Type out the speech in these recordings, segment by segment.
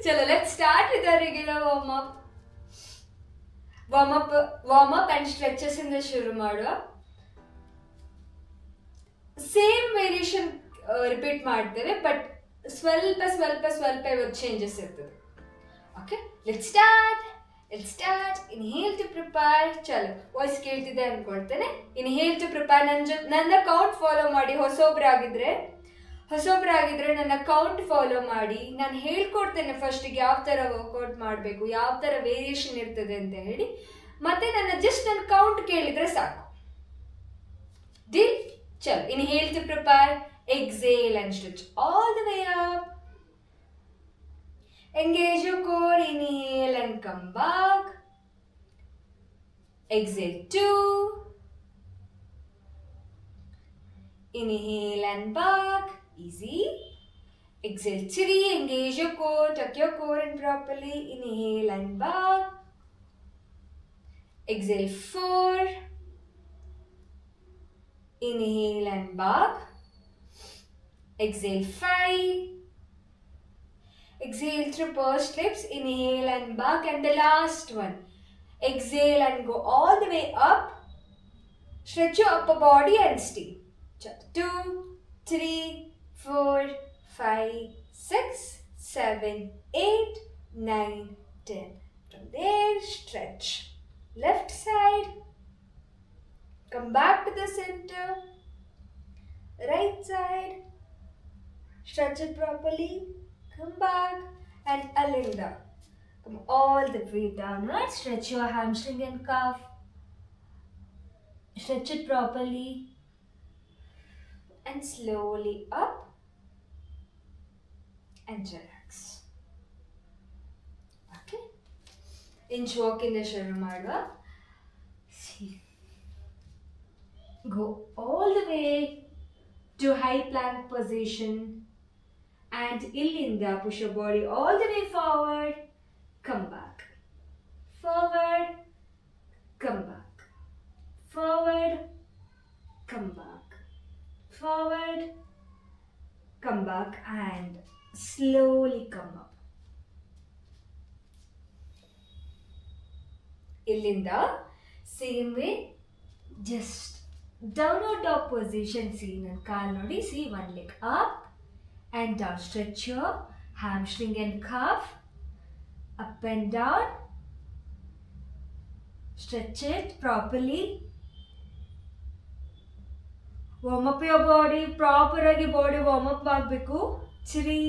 Chalo, let's start with our regular warm-up. Warm-up and stretches in the shuru ಮಾಡುವ. Same variation repeat ಮಾಡ್ತೇವೆ but ಸ್ವಲ್ಪ ಇವತ್ತು changes ಇರ್ತದೆ. Okay, let's start. Inhale to prepare. ಚಲೋ, voice ಕೇಳ್ತಿದೆ ಅನ್ಕೊಳ್ತೇನೆ. Inhale to prepare. ನನ್ನ count follow ಮಾಡಿ. ಹೊಸೊಬ್ರಾಗಿದ್ರೆ ನನ್ನ ಕೌಂಟ್ ಫಾಲೋ ಮಾಡಿ. ನಾನು ಹೇಳ್ಕೊಡ್ತೇನೆ ಫಸ್ಟಿಗೆ ಯಾವ ಥರ ವರ್ಕೌಟ್ ಮಾಡಬೇಕು, ಯಾವ ಥರ ವೇರಿಯೇಷನ್ ಇರ್ತದೆ ಅಂತ ಹೇಳಿ. ಮತ್ತೆ ನನ್ನ ಕೌಂಟ್ ಕೇಳಿದರೆ ಸಾಕು. ಡೀಲ್? ಚಲ್, inhale to prepare, exhale and stretch all the way up. Engage your core, inhale and come back. Exhale 2. Inhale and back, easy. Exhale 3, engage your core, tuck your core in properly. Inhale and back. Exhale 4. Inhale and back. Exhale 5. Exhale through pursed lips. Inhale and back. And the last one. Exhale and go all the way up. Stretch your upper body and stay. 2, 3, 4, 5, 6, 7, 8, 9, 10. From there, stretch. Left side. Come back to the center. Right side. Stretch it properly. Come back and alinda. Come all the way downward. Stretch your hamstring and calf. Stretch it properly. And slowly up. And relax. Okay. Inch walk in the ಶುರು ಮಾಡುವ. See. Go all the way to high plank position and illinda push your body all the way forward. Come back. Forward. Come back. Forward. Come back. Forward. Come back and slowly come up. Illinda same way, just downward dog position. See, nan kaal nodi. See, one leg up and down. Stretch your hamstring and calf. Up and down. Stretch it properly. Warm up your body. Proper agi body warm up ಆಗಬೇಕು. 3,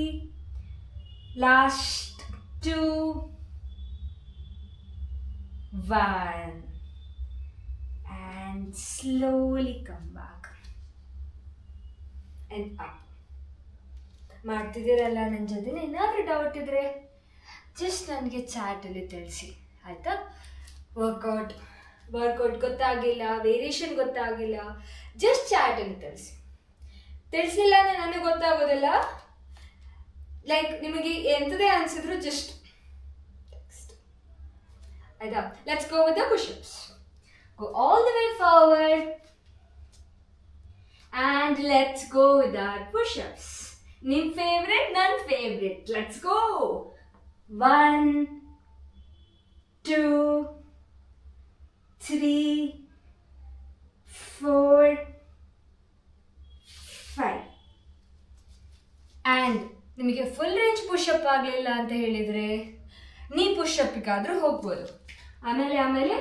last 2, 1. And slowly come back and up. ಮಾಡ್ತಿದ್ದೀರಲ್ಲ ನನ್ನ ಜೊತೆ. ಏನಾದರೂ doubt ಇದ್ದರೆ just ನನಗೆ ಚಾಟಲ್ಲಿ ತಿಳಿಸಿ, ಆಯಿತಾ? Workout ಗೊತ್ತಾಗಿಲ್ಲ, variation ಗೊತ್ತಾಗಿಲ್ಲ, ಜಸ್ಟ್ ಚಾಟಲ್ಲಿ ತಿಳಿಸಿಲ್ಲ ಅಂದರೆ ನನಗೆ ಗೊತ್ತಾಗೋದಿಲ್ಲ. ಲೈಕ್ ನಿಮಗೆ ಎಂಥದೇ ಅನಿಸಿದ್ರು ಜಸ್ಟ್ ಟೆಕ್ಸ್ಟ್, ಆಯಿತಾ? Let's go with the push-ups. Go all the way forward and let's go with our push-ups. Nim favorite, none favorite. Let's go. 1, 2, 3, 4, 5. And ನಿಮಗೆ ಫುಲ್ ರೇಂಜ್ ಪುಷಪ್ ಆಗಲಿಲ್ಲ ಅಂತ ಹೇಳಿದರೆ ನೀ ಪುಷಪ್ಗಾದರೂ ಹೋಗ್ಬೋದು. ಆಮೇಲೆ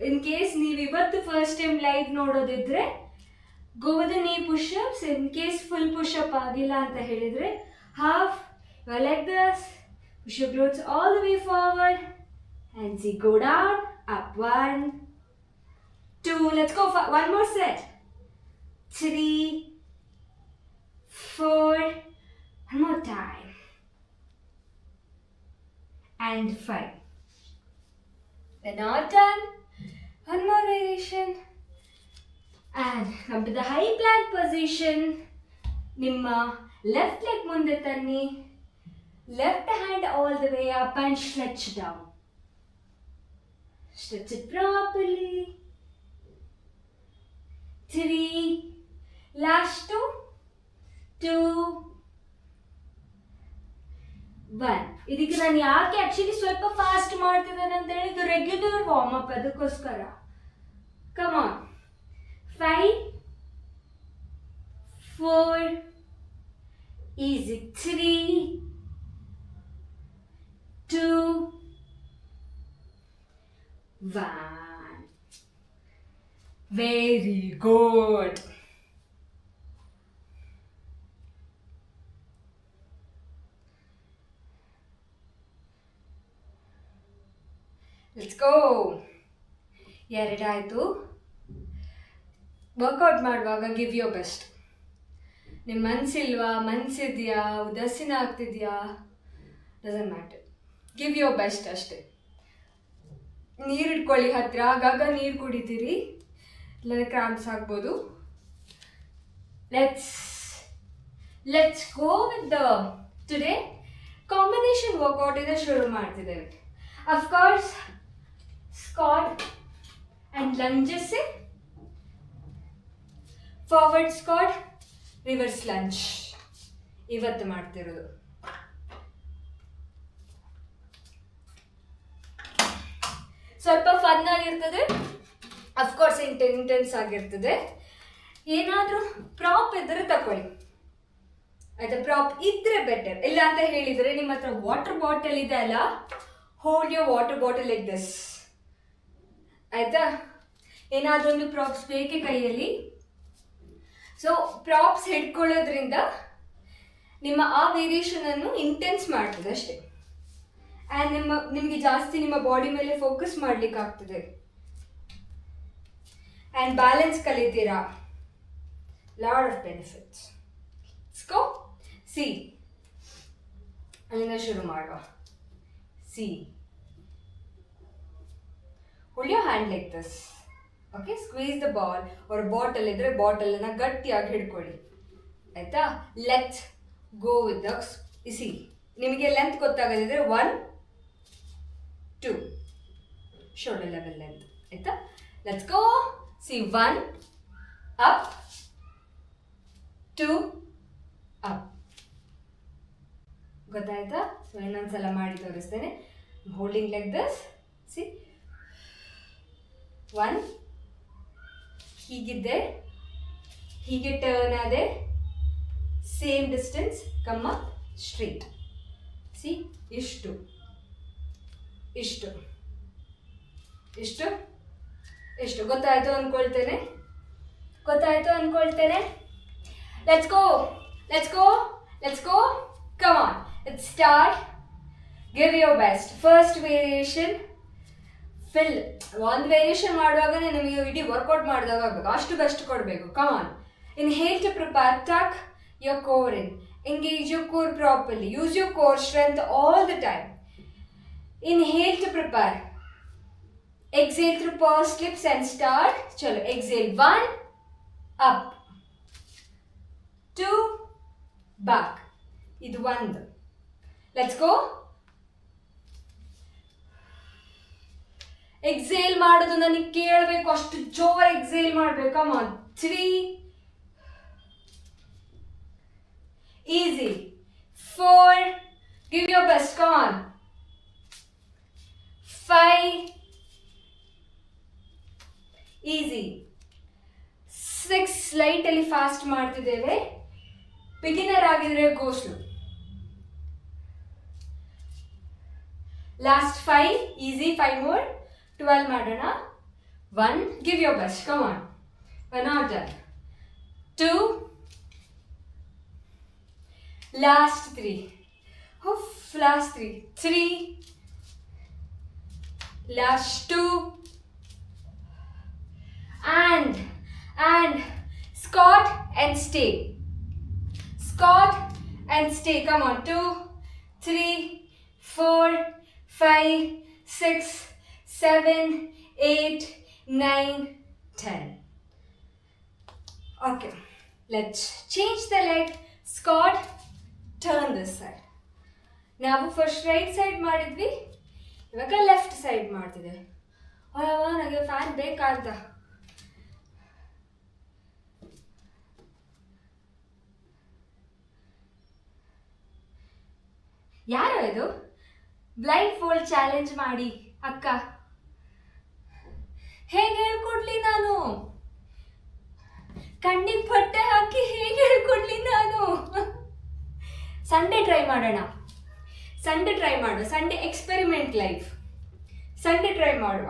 ಇನ್ ಕೇಸ್ ನೀವು ಇವತ್ತು ಫಸ್ಟ್ ಟೈಮ್ ಲೈವ್ ನೋಡೋದಿದ್ರೆ go with knee pushups. In case full pushup ಆಗಿಲ್ಲ ಅಂತ ಹೇಳಿದರೆ half like this. Push your glutes all the way forward and see go down up. 1, 2, let's go. 1 more set. 3, 4, one more time, and 5. We're not done. One more variation and come to the high plank position. Nimma left leg munde tanni, left hand all the way up and stretch down. Stretch it properly. 3, last 2, 1. ಇದಕ್ಕೆ ನಾನು ಯಾಕೆ actually ಸ್ವಲ್ಪ fast ಮಾಡ್ತಿದ್ದೇನೆ ಅಂತ ಹೇಳಿದ್ದು regular warm up ಅದಕ್ಕೋಸ್ಕರ. Come on. 5 4 easy 3 2 1. Very good. Let's go. ಎರಡಾಯಿತು. Workout ಮಾಡುವಾಗ ಗಿವ್ ಯೋರ್ ಬೆಸ್ಟ್. ನಿಮ್ಮ ಮನಸ್ಸಿಲ್ವಾ, ಮನಸ್ಸಿದೆಯಾ, ಉದಾಸೀನ ಆಗ್ತಿದೆಯಾ, doesn't matter. Give your best ಅಷ್ಟೇ. ನೀರು ಇಟ್ಕೊಳ್ಳಿ ಹತ್ತಿರ, ಆಗಾಗ ನೀರು ಕುಡಿತೀರಿ, ಇಲ್ಲದೆ ಕ್ರಾಂಪ್ಸ್ ಆಗ್ಬೋದು. Let's go with the today combination workout ಇಂದ ಶುರು ಮಾಡ್ತಿದ್ದೇವೆ. Of course squat and lunges, forward squat, reverse lunge ಇವತ್ತು ಮಾಡ್ತಿರೋದು. ಸ್ವಲ್ಪ ಫನ್ ಆಗಿರ್ತದೆ, ಅಫ್ಕೋರ್ಸ್ ಇಂಟೆನ್ಸ್ ಆಗಿರ್ತದೆ. ಏನಾದರೂ ಪ್ರಾಪ್ ಇದ್ದರೆ ತಗೊಳ್ಳಿ ಆಯ್ತಾ. ಪ್ರಾಪ್ ಇದ್ರೆ ಬೆಟರ್. ಇಲ್ಲ ಅಂತ ಹೇಳಿದರೆ ನಿಮ್ಮ ಹತ್ರ ವಾಟರ್ ಬಾಟಲ್ ಇದೆ ಅಲ್ಲ, hold your water bottle like this ಆಯ್ತಾ. ಏನಾದರೂ ಒಂದು ಪ್ರಾಪ್ಸ್ ಬೇಕೇ ಕೈಯಲ್ಲಿ. ಸೊ ಪ್ರಾಪ್ಸ್ ಹಿಡ್ಕೊಳ್ಳೋದ್ರಿಂದ ನಿಮ್ಮ ಆ ವೇರಿಯೇಷನ್ ಅನ್ನು ಇಂಟೆನ್ಸ್ ಮಾಡ್ತದೆ ಅಷ್ಟೇ. ಆ್ಯಂಡ್ ನಿಮಗೆ ಜಾಸ್ತಿ ನಿಮ್ಮ ಬಾಡಿ ಮೇಲೆ ಫೋಕಸ್ ಮಾಡ್ಲಿಕ್ಕೆ ಆಗ್ತದೆ. ಆ್ಯಂಡ್ ಬ್ಯಾಲೆನ್ಸ್ ಕಲಿತೀರಾ. Lot of benefits. So C ಅಲ್ಲಿಂದ ಶುರು ಮಾಡುವ. C hold your hand like this. Okay, squeeze the ball. ಅವ್ರ ಬಾಟಲ್ ಇದ್ರೆ ಬಾಟಲನ್ನು ಗಟ್ಟಿಯಾಗಿ ಹಿಡ್ಕೊಳ್ಳಿ ಆಯ್ತಾ. Let's go with the C. ನಿಮಗೆ ಲೆಂತ್ ಗೊತ್ತಾಗದಿದ್ರೆ 1 2 ಶೋಲ್ಡರ್ ಲೆವೆಲ್ ಲೆಂತ್ ಆಯ್ತಾ. Let's go. C 1 up 2 up. ಗೊತ್ತಾಯ್ತಾ? ಸೊ ಇನ್ನೊಂದ್ಸಲ ಮಾಡಿ ತೋರಿಸ್ತೇನೆ. Holding like this. ಸಿ 1 ಹೀಗಿದ್ದೆ, ಹೀಗೆ ಟರ್ನ್ ಆದೆ, same distance, come up straight. C ಇಷ್ಟು ಇಷ್ಟು ಇಷ್ಟು ಇಷ್ಟು. ಗೊತ್ತಾಯ್ತು ಅಂದ್ಕೊಳ್ತೇನೆ. Let's go. Come on, let's start. Give your best. First variation feel. ಒಂದು ವೇರಿಯೇಷನ್ ಮಾಡುವಾಗಲೇ ನಿಮಗೆ ಇಡೀ ವರ್ಕೌಟ್ ಮಾಡಿದಾಗ ಆಗಬೇಕು, ಅಷ್ಟು ಬೆಸ್ಟ್ ಕೊಡಬೇಕು. Come on. Inhale to prepare. Tuck your core in. Engage your core properly. Use your core strength all the time. Inhale to prepare. Exhale through pursed lips and start. Chalo. Exhale 1 up 2 back. Idu 1. Let's go. Exhale ಮಾಡೋದು ನನಗೆ ಕೇಳಬೇಕು, ಅಷ್ಟು ಜೋರ್ exhale ಮಾಡಬೇಕು. Come on. 3 easy 4 give your best. come on. 5 easy 6 slight ಅಲ್ಲಿ fast ಮಾಡ್ತಿದ್ದೇವೆ. Beginner ಆಗಿದ್ರೆ ಗೋ slow. Last 5 easy 5 more. 12 ಮಾಡೋಣ. 1 give your best. come on. 1 more time. 2 last 3. last 3 3 last 2 and squat and stay. Come on. 2 3 4 5 6 7 8 9 10. Okay, let's change the leg. Squat, turn this side. ನಾವು first right side ಮಾಡಿದ್ವಿ, ಇವಾಗ left side ಮಾಡ್ತಿದ್ದೇವೆ. ನನಗೆ fan ಬೇಕಾಗ್ತ. ಯಾರು ಇದು? Blind fold challenge ಮಾಡಿ ಅಕ್ಕ. ಹೇಗೆ ಹೇಳ್ಕೊಡ್ಲಿ ನಾನು? ಕಣ್ಣಿಗೆ ಬಟ್ಟೆ ಹಾಕಿ ಹೇಗೆ ಹೇಳ್ಕೊಡ್ಲಿ ನಾನು? ಸಂಡೇ ಟ್ರೈ ಮಾಡೋಣ. Sunday experiment life. Sunday try ಮಾಡುವ.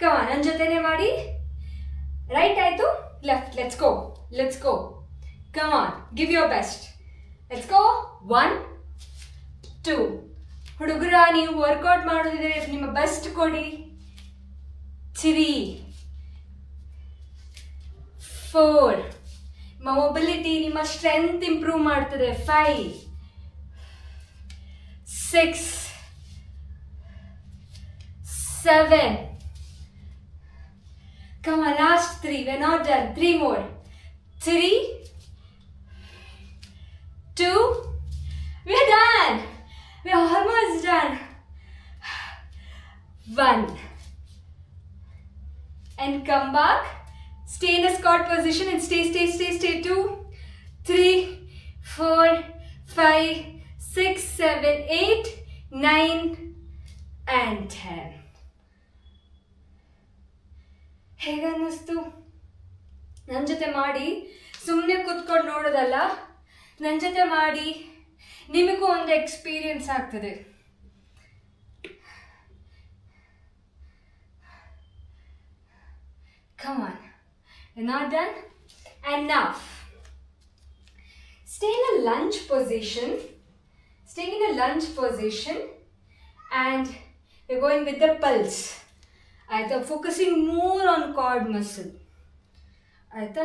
ಕಮ ನನ್ನ ಜೊತೆನೆ ಮಾಡಿ. ರೈಟ್ ಆಯ್ತು, left. Let's go. Come on, give your best. Let's go. 1 2. ಹುಡುಗರ, ನೀವು ವರ್ಕೌಟ್ ಮಾಡೋದಿದ್ರೆ ನಿಮ್ಮ ಬೆಸ್ಟ್ ಕೊಡಿ. 3 4. ನಿಮ್ಮ ಮೊಬಿಲಿಟಿ, ನಿಮ್ಮ ಸ್ಟ್ರೆಂತ್ ಇಂಪ್ರೂವ್ ಮಾಡ್ತದೆ. 5 6 7. Come on, last 3. We're not done. 3 more. 3 2. We're done. We're almost done. 1. And come back. Stay in a squat position and stay. 2 3 4 5 6 7 8 9 and 10. ಹೇಗನ್ನಿಸ್ತು? ನನ್ನ ಜೊತೆ ಮಾಡಿ, ಸುಮ್ಮನೆ ಕೂತ್ಕೊಂಡು ನೋಡೋದಲ್ಲ, ನನ್ನ ಜೊತೆ ಮಾಡಿ. ನಿಮಗೂ ಒಂದು ಎಕ್ಸ್ಪೀರಿಯನ್ಸ್ ಆಗ್ತದೆ. Come on. You're not done? And now, stay in a lunge position. And we're going with the pulse. ಆಯಿತಾ? Focusing more on card muscle. ಆಯಿತಾ?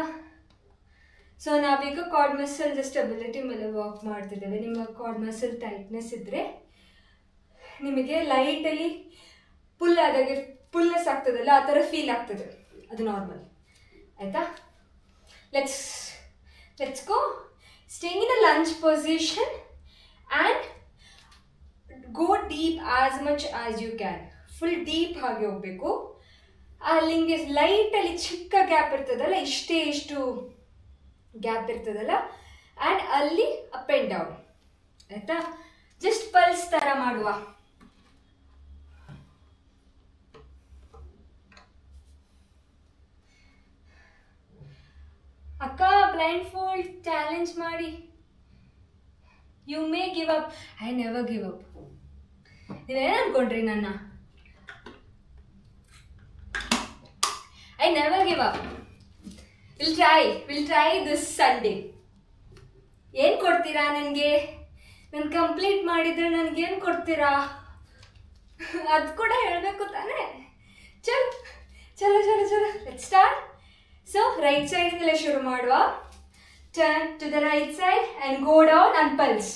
ಸೊ ನಾವೀಗ ಕಾರ್ಡ್ ಮಸಲ್ ಸ್ಟೆಬಿಲಿಟಿ ಮೇಲೆ ವರ್ಕ್ ಮಾಡ್ತಿದ್ದೇವೆ. ನಿಮ್ಮ ಕಾರ್ಡ್ ಮಸಲ್ ಟೈಟ್ನೆಸ್ ಇದ್ದರೆ ನಿಮಗೆ ಲೈಟಲ್ಲಿ ಪುಲ್ಲೆಸ್ ಆಗ್ತದಲ್ಲ, ಆ ಥರ ಫೀಲ್ ಆಗ್ತದೆ. ಅದು ನಾರ್ಮಲ್. ಆಯಿತಾ? Let's go. Staying in a lunge position and go deep as much as you can. Full deep ಆಗಿ ಹೋಗಬೇಕು. ಅಲ್ಲಿ ಹಿಂಗೆ ಲೈಟಲ್ಲಿ ಚಿಕ್ಕ ಗ್ಯಾಪ್ ಇರ್ತದಲ್ಲ, ಇಷ್ಟು ಗ್ಯಾಪ್ ಇರ್ತದಲ್ಲ, ಆ್ಯಂಡ್ ಅಲ್ಲಿ ಅಪ್ ಆ್ಯಂಡ್ ಡೌನ್. ಆಯಿತಾ? ಜಸ್ಟ್ ಪಲ್ಸ್ ಥರ ಮಾಡುವ. ಅಕ್ಕ, ಬ್ಲೈಂಡ್ ಫೋಲ್ಡ್ ಚಾಲೆಂಜ್ ಮಾಡಿ. You may give up. I never give up. ನೀವೇನು ಅನ್ಕೊಂಡ್ರಿ ನನ್ನ? I never give up. We'll try this Sunday. ಏನು ಕೊಡ್ತೀರಾ ನನಗೆ? ನಾನು ಕಂಪ್ಲೀಟ್ ಮಾಡಿದರೆ ನನಗೇನು ಕೊಡ್ತೀರಾ? ಅದು ಕೂಡ ಹೇಳಬೇಕು ತಾನೇ. ಚಲೋ. Let's start. ಸೊ ರೈಟ್ ಸೈಡಿಂದಲೇ ಶುರು ಮಾಡುವ. Turn to the right side and go down and pulse.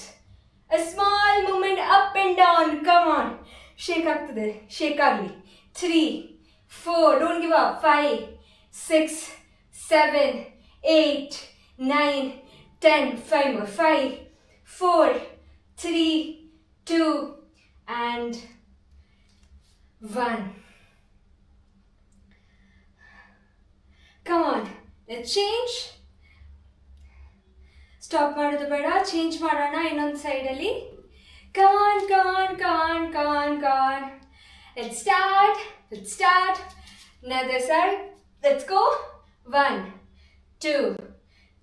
A small movement up and down. Come on. Shake ಆಗ್ತದೆ, ಶೇಕ್ ಆಗಲಿ. 3 4. Don't give up. 5 6 7 8 9 10. 5 more. 5 4 3 2 and 1. Come on. Let's change. Stop ಮಾಡೋದು ಬೇಡ, change ಮಾಡೋಣ ಇನ್ನೊಂದು ಸೈಡಲ್ಲಿ. Come on. Let's start. Another side. Let's go. 1 2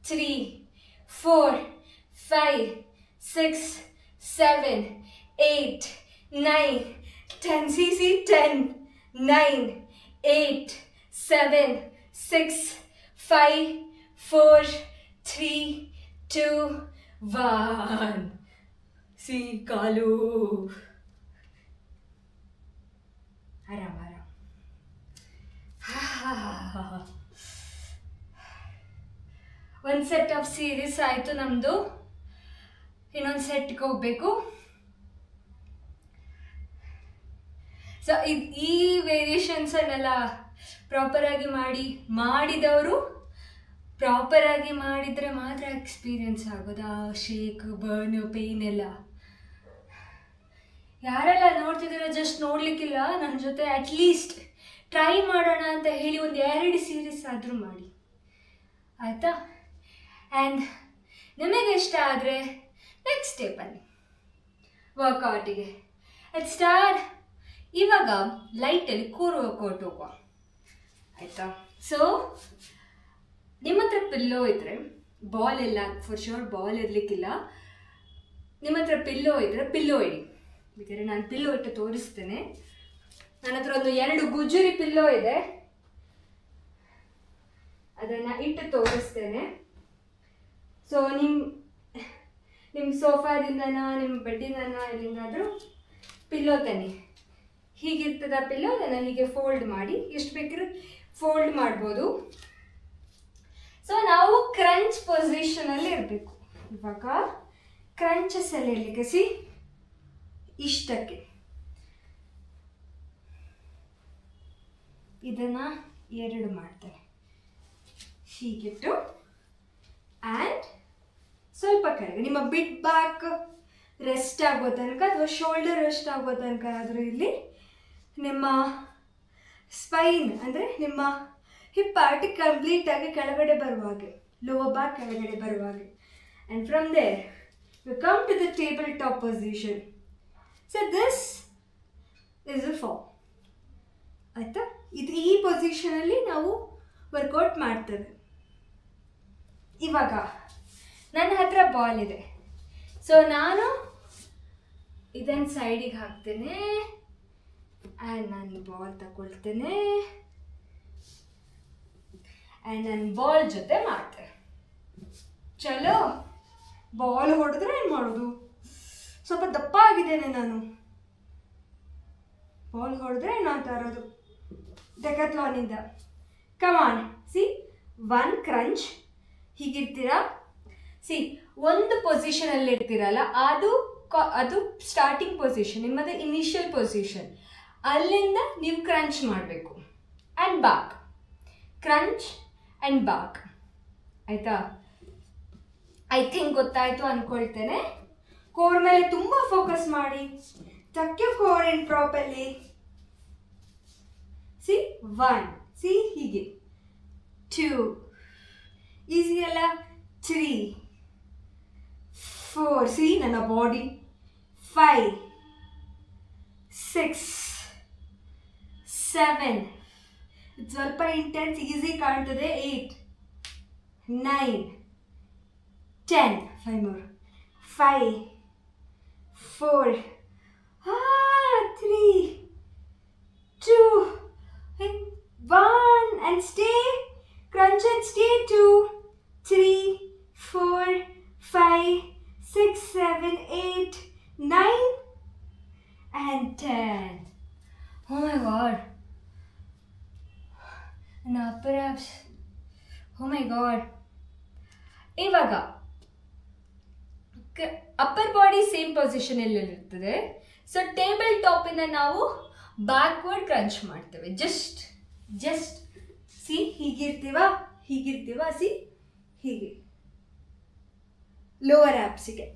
3 4 5 6 7 8 9 10. See. 10 9 8 7 6 5 4 3 2 1. See, ಕಾಲು. ಆರಾಮ. ಒಂದು set of series ಆಯಿತು ನಮ್ಮದು. ಇನ್ನೊಂದು ಸೆಟ್ಗೆ ಹೋಗಬೇಕು. ಸೊ ಈ ವೇರಿಯೇಷನ್ಸನ್ನೆಲ್ಲ ಪ್ರಾಪರಾಗಿ ಮಾಡಿದವರು ಪ್ರಾಪರಾಗಿ ಮಾಡಿದರೆ ಮಾತ್ರ ಎಕ್ಸ್ಪೀರಿಯನ್ಸ್ ಆಗೋದು. ಆ ಶೇಕ್, ಬರ್ನ್, ಪೇಯ್ನ್ ಎಲ್ಲ. ಯಾರೆಲ್ಲ ನೋಡ್ತಿದ್ದೀರೋ ಜಸ್ಟ್ ನೋಡಲಿಕ್ಕಿಲ್ಲ, ನನ್ನ ಜೊತೆ ಅಟ್ಲೀಸ್ಟ್ ಟ್ರೈ ಮಾಡೋಣ ಅಂತ ಹೇಳಿ ಒಂದು 2 ಸೀರೀಸ್ ಆದರೂ ಮಾಡಿ. ಆಯಿತಾ? ಆ್ಯಂಡ್ ನಿಮಗೆ ಇಷ್ಟ ಆದರೆ ನೆಕ್ಸ್ಟ್ ಸ್ಟೆಪ್ ಬನ್ನಿ ವರ್ಕೌಟಿಗೆ. Let's start. ಇವಾಗ ಲೈಟಲ್ಲಿ ಕೋರ್ ವರ್ಕೌಟ್ ಹೋಗುವ, ಆಯಿತಾ? ಸೊ ನಿಮ್ಮ ಹತ್ರ ಪಿಲ್ಲೋ ಇದ್ದರೆ, ಬಾಲ್ ಇಲ್ಲ ಫಾರ್ ಶೋರ್, ಬಾಲ್ ಇರಲಿಕ್ಕಿಲ್ಲ, ನಿಮ್ಮ ಹತ್ರ ಪಿಲ್ಲೋ ಇದ್ದರೆ ಪಿಲ್ಲೋ ಇಡಿ. ಬೇಕಾದ್ರೆ ನಾನು ಪಿಲ್ಲೋ ಇಟ್ಟು ತೋರಿಸ್ತೇನೆ. ನನ್ನ ಹತ್ರ ಒಂದು 2 ಗುಜರಿ ಪಿಲ್ಲೋ ಇದೆ, ಅದನ್ನು ಇಟ್ಟು ತೋರಿಸ್ತೇನೆ. ಸೊ ನಿಮ್ಮ ಸೋಫಾದಿಂದನ, ನಿಮ್ಮ ಬೆಡ್ಡಿಂದನ, ಎಲ್ಲಿಂದಾದರೂ ಪಿಲ್ಲೋ ತನ್ನಿ. ಹೀಗಿರ್ತದ ಪಿಲ್ಲೋ, ಅದನ್ನು ಹೀಗೆ ಫೋಲ್ಡ್ ಮಾಡಿ, ಎಷ್ಟು ಬೇಕಾದ್ರೂ ಫೋಲ್ಡ್ ಮಾಡ್ಬೋದು. ಸೊ ನಾವು ಕ್ರಂಚ್ ಪೊಸಿಷನಲ್ಲಿ ಇರಬೇಕು. ಇವಾಗ ಕ್ರಂಚಸ್ ಎಲ್ಲ ಇರಲಿಕ್ಕೆ ಇಷ್ಟಕ್ಕೆ ಇದನ್ನು 2 ಮಾಡ್ತಾರೆ. ಹೀಗಿಟ್ಟು ಆ್ಯಂಡ್ ಸ್ವಲ್ಪ ಕೆಳಗೆ ನಿಮ್ಮ ಬಿಡ್ ಬ್ಯಾಕ್ ರೆಸ್ಟ್ ಆಗೋ ತನಕ ಅಥವಾ ಶೋಲ್ಡರ್ ರೆಸ್ಟ್ ಆಗೋ ತನಕ ಆದರೂ ಇಲ್ಲಿ ನಿಮ್ಮ ಸ್ಪೈನ್ ಅಂದರೆ ನಿಮ್ಮ ಹಿಪ್ ಪಾರ್ಟ್ ಕಂಪ್ಲೀಟಾಗಿ ಕೆಳಗಡೆ ಬರುವ ಹಾಗೆ, ಲೋವರ್ ಬ್ಯಾಕ್ ಕೆಳಗಡೆ ಬರುವ ಹಾಗೆ. And from there you come to the table top position. So this is a form, ಆಯಿತಾ? ಈ ಪೊಸಿಷನಲ್ಲಿ ನಾವು ವರ್ಕೌಟ್ ಮಾಡ್ತೇವೆ. ಇವಾಗ ನನ್ನ ಹತ್ರ ಬಾಲ್ ಇದೆ, ಸೊ ನಾನು ಇದನ್ನು ಸೈಡಿಗೆ ಹಾಕ್ತೇನೆ ಆ್ಯಂಡ್ ನಾನು ಬಾಲ್ ತಗೊಳ್ತೇನೆ ಆ್ಯಂಡ್ ನಾನು ಬಾಲ್ ಜೊತೆ ಮಾಡ್ತೇನೆ. ಚಲೋ, ಬಾಲ್ ಹೊಡೆದ್ರೆ ಏನು ಮಾಡೋದು? ಸ್ವಲ್ಪ ದಪ್ಪ ಆಗಿದ್ದೇನೆ ನಾನು, ಬಾಲ್ ಹೊಡೆದ್ರೆ ಏನು ಅಂತ ಇರೋದು ಡೆಕಾಥ್ಲಾನಿಂದ. ಕಮಾನ್, ಸಿ 1 ಕ್ರಂಚ್ ಹೀಗಿರ್ತೀರಾ. ಸಿ ಒಂದು ಪೊಸಿಷನಲ್ಲಿ ಇರ್ತೀರಲ್ಲ, ಅದು ಸ್ಟಾರ್ಟಿಂಗ್ ಪೊಸಿಷನ್, ನಿಮ್ಮದು ಇನಿಷಿಯಲ್ ಪೊಸಿಷನ್. ಅಲ್ಲಿಂದ ನೀವು ಕ್ರಂಚ್ ಮಾಡಬೇಕು and back, crunch and back, ಆಯಿತಾ? ಐ ಥಿಂಕ್ ಗೊತ್ತಾಯಿತು ಅಂದ್ಕೊಳ್ತೇನೆ. ಕೋರ್ ಮೇಲೆ ತುಂಬ ಫೋಕಸ್ ಮಾಡಿ. Tuck you core in properly. See 1, see ಹೀಗೆ 2, ಈಸಿ ಅಲ್ಲ, 3, 4, ಸಿ ನನ್ನ ಬಾಡಿ, 5, 6, 7, ಸ್ವಲ್ಪ ಇಂಟೆನ್ಸ್ ಈಸಿ ಕಾಣ್ತದೆ, 8, 9, 10, 5 more, 5, 4, 3, 2, 1 and stay, crunch and stay, 2, 3, 4, 5, 6, 7, 8, 9 and 10. Oh my god, and upper abs, oh my god. ಇವಾಗ ಅಪ್ಪರ್ ಬಾಡಿ ಸೇಮ್ ಪೊಸಿಷನಲ್ಲಿ ಇರ್ತದೆ. So table ಟಾಪಿಂದ ನಾವು backward crunch ಮಾಡ್ತೇವೆ. Just C ಹೀಗಿರ್ತೀವ C ಹೀಗೆ lower ಆ್ಯಪ್ಸಿಗೆ,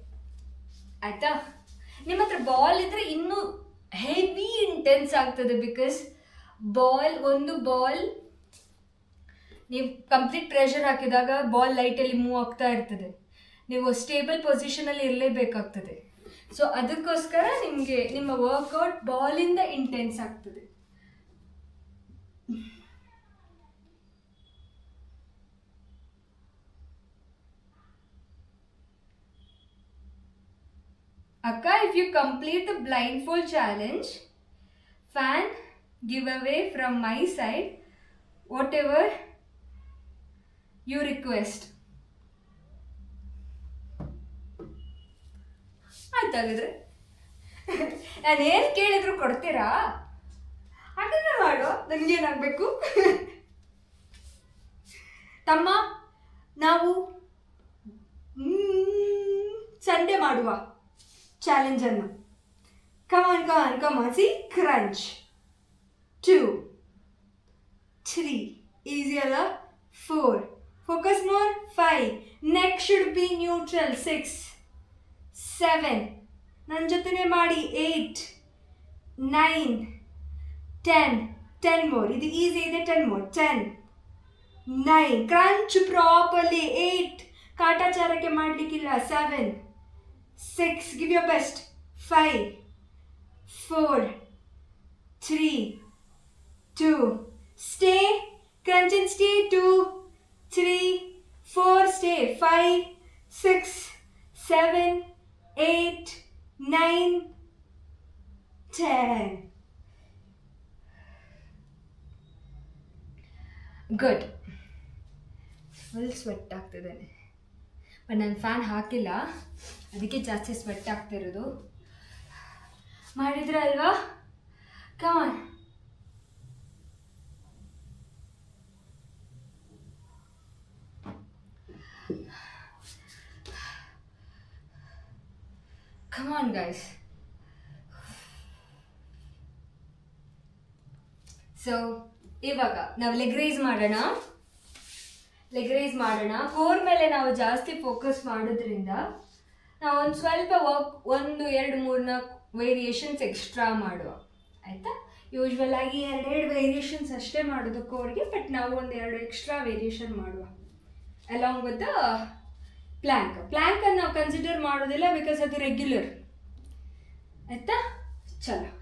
ಆಯಿತಾ? ನಿಮ್ಮ ಹತ್ರ ಬಾಲ್ ಇದ್ದರೆ ಇನ್ನೂ ಹೆವಿ ಇಂಟೆನ್ಸ್ ಆಗ್ತದೆ. ಬಿಕಾಸ್ ಒಂದು ಬಾಲ್ ನೀವು ಕಂಪ್ಲೀಟ್ ಪ್ರೆಷರ್ ಹಾಕಿದಾಗ ಬಾಲ್ ಲೈಟಲ್ಲಿ ಮೂವ್ ಆಗ್ತಾ ಇರ್ತದೆ. ನೀವು ಸ್ಟೇಬಲ್ ಪೊಸಿಷನಲ್ಲಿ ಇರಲೇಬೇಕಾಗ್ತದೆ. ಸೊ ಅದಕ್ಕೋಸ್ಕರ ನಿಮಗೆ ನಿಮ್ಮ ವರ್ಕೌಟ್ ಬಾಲಿಂದ ಇಂಟೆನ್ಸ್ ಆಗ್ತದೆ. Akka, if you complete the blindfold challenge, fan giveaway from my side, whatever you request. ಆಯ್ತಾಗಿದ್ರೆ ನಾನೇನು ಕೇಳಿದ್ರು ಕೊಡ್ತೀರಾ? ಹಾಗಾದ್ರೆ ಮಾಡು, ನನಗೇನಾಗಬೇಕು? ತಮ್ಮ, ನಾವು ಸಂಡೇ ಮಾಡುವ ಚಾಲೆಂಜನ್ನು. ಕಮಾನ್ ಸಿ ಕ್ರಂಚ್ 2, 3, ಈಸಿ ಅಲ್ಲ, 4, focus more, 5, neck should be neutral, 6, 7, ನನ್ನ ಜೊತೆನೆ ಮಾಡಿ, 8, 9, 10 ಮೋರ್, ಇದು ಈಸಿ ಇದೆ, 10 ಮೋರ್, 10, 9, ಕ್ರಂಚ್ ಪ್ರಾಪರ್ಲಿ, 8, ಕಾಟಾಚಾರಕ್ಕೆ ಮಾಡಲಿಕ್ಕಿಲ್ಲ, 7, 6, give your best, 5, 4, 3, 2, stay, crunch and stay, 2, 3, 4, stay, 5, 6, 7, 8, 9, 10. Good. Full sweat ಆಗ್ತಿದ್ದಾನೆ, but ನಾನು ಫ್ಯಾನ್ ಹಾಕಿಲ್ಲ, ಅದಕ್ಕೆ ಜಾಸ್ತಿ ಸ್ವೆಟ್ ಆಗ್ತಿರೋದು. ಮಾಡಿದ್ರೆ ಅಲ್ವಾ? ಕಮಾನ್. ಕಮಾನ್ ಗೈಸ್. ಸೊ ಇವಾಗ ನಾವು ಲೆಗ್ ರೈಸ್ ಮಾಡೋಣ. ಕೋರ್ ಮೇಲೆ ನಾವು ಜಾಸ್ತಿ ಫೋಕಸ್ ಮಾಡೋದ್ರಿಂದ ನಾವು ಒಂದು ಸ್ವಲ್ಪ ವರ್ಕ್ 1, 2, 3, 4 ವೇರಿಯೇಷನ್ಸ್ ಎಕ್ಸ್ಟ್ರಾ ಮಾಡುವ, ಆಯಿತಾ? ಯೂಶ್ವಲ್ ಆಗಿ 2 ವೇರಿಯೇಷನ್ಸ್ ಅಷ್ಟೇ ಮಾಡೋದು ಕೋರ್ಗೆ, ಬಟ್ ನಾವು 1-2 ಎಕ್ಸ್ಟ್ರಾ ವೇರಿಯೇಷನ್ ಮಾಡುವ ಅಲಾಂಗ್ ವಿತ್ ದ ಪ್ಲ್ಯಾಂಕನ್ನು ನಾವು ಕನ್ಸಿಡರ್ ಮಾಡೋದಿಲ್ಲ, ಬಿಕಾಸ್ ಅದು ರೆಗ್ಯುಲರ್, ಆಯಿತಾ? ಚಲೋ.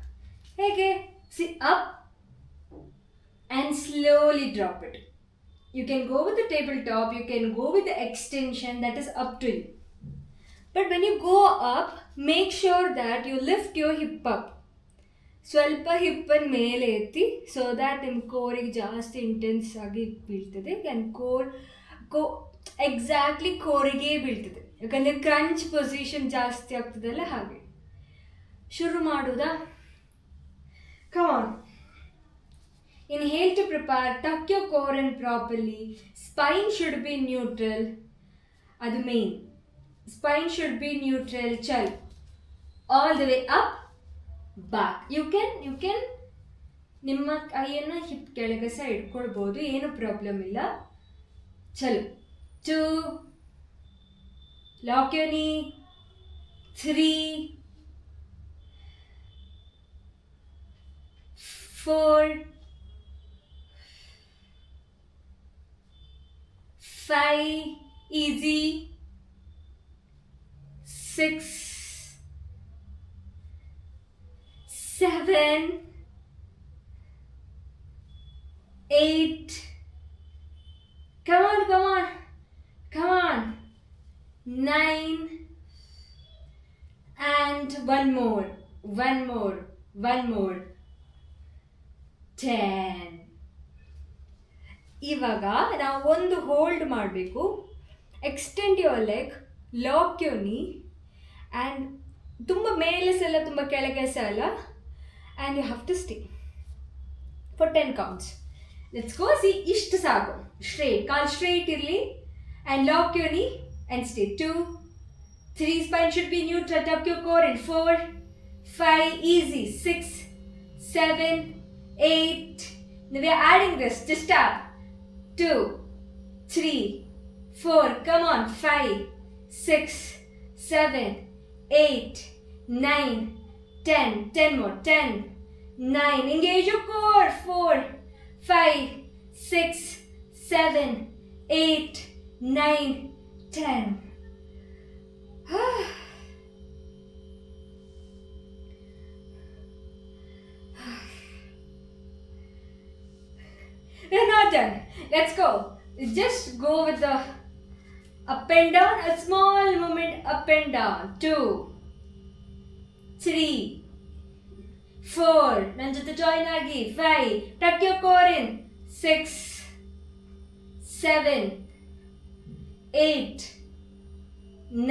ಹೇಗೆ? C up and slowly drop it. You can go with the tabletop, you can go with the extension, that is up to you. But when you go up, make sure that you lift your hip up. ಸ್ವಲ್ಪ ಹಿಪ್ಪನ್ನು ಮೇಲೆ ಎತ್ತಿ, so that ನಿಮ್ಮ ಕೋರಿಗೆ ಜಾಸ್ತಿ intense ಆಗಿ ಬೀಳ್ತದೆ. And exactly ಕೋರಿಗೆ ಬೀಳ್ತದೆ, ಯಾಕಂದರೆ crunch position ಜಾಸ್ತಿ ಆಗ್ತದಲ್ಲ, ಹಾಗೆ. ಶುರು ಮಾಡೋದಾ? ಕಮಾನ್. Inhale to prepare, tuck your core in properly, spine should be neutral, adu main, spine should be neutral. Chal, all the way up, back. You can ನಿಮ್ಮ ಕೈಯನ್ನು ಹಿಪ್ ಕೆಳಗೆ ಸಹ ಇಟ್ಕೊಳ್ಬೋದು, ಏನು ಪ್ರಾಬ್ಲಮ್ ಇಲ್ಲ. ಚಲೋ. 2, lock your knee, 3, 4, 5, easy, 6, 7, 8, come on, 9, and one more, 10. ಇವಾಗ ನಾವು ಒಂದು ಹೋಲ್ಡ್ ಮಾಡಬೇಕು. Extend your leg, lock your knee, and ತುಂಬ ಮೇಲೆ ಸಲ ತುಂಬ ಕೆಳಗೆ ಸಲ, and you have to stay for 10 counts. Let's go. See, ಇಷ್ಟು ಸಾಕು. ಸ್ಟ್ರೇಟ್, ಕಾಲು ಸ್ಟ್ರೇಟ್ ಇರಲಿ, and lock your knee and stay. 2, 3, spine should be neutral, tuck your core in. 4, 5, easy, 6, 7, 8. Now we are adding this, just start. 2, 3, 4, come on, 5, 6, 7, 8, 9, 10, 10 more, 10, 9, engage your core, 4, 5, 6, 7, 8, 9, 10. We're not done. Let's go. Just go with the up and down, a small movement up and down. 2, 3, 4. Nan jothe join agi. 5. Tuck your core in. 6, 7, 8,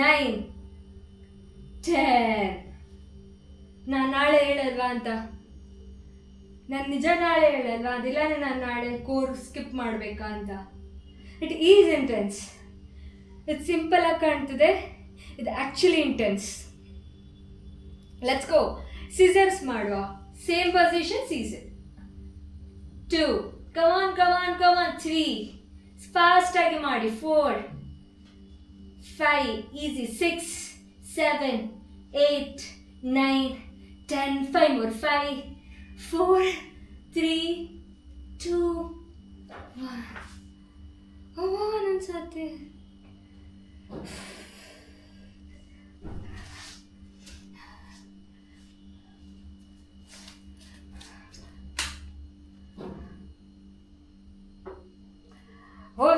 9, 10. ನಾನು ನಾಳೆ ಹೇಳಲ್ವಾ ಅಂತ? ನಾನು ನಿಜ ನಾಳೆ ಹೇಳಲ್ವಾ? ಅದಿಲ್ಲಾನೆ ನಾನು ನಾಳೆ core skip ಮಾಡಬೇಕಾ ಅಂತ? It is intense. ಇದು ಸಿಂಪಲ್ ಆಗಿ ಕಾಣ್ತದೆ, ಇದು actually intense. Let's go. Scissors ಮಾಡುವ. Same position, scissor. 2, come on 3, fast ಆಗಿ ಮಾಡಿ. 4, 5, ಈಸಿ. 6, 7, 8, 9, 10. 5 more. 5, 4, 3, 2, 1. ಒಂದೊಂದ್ಸತಿ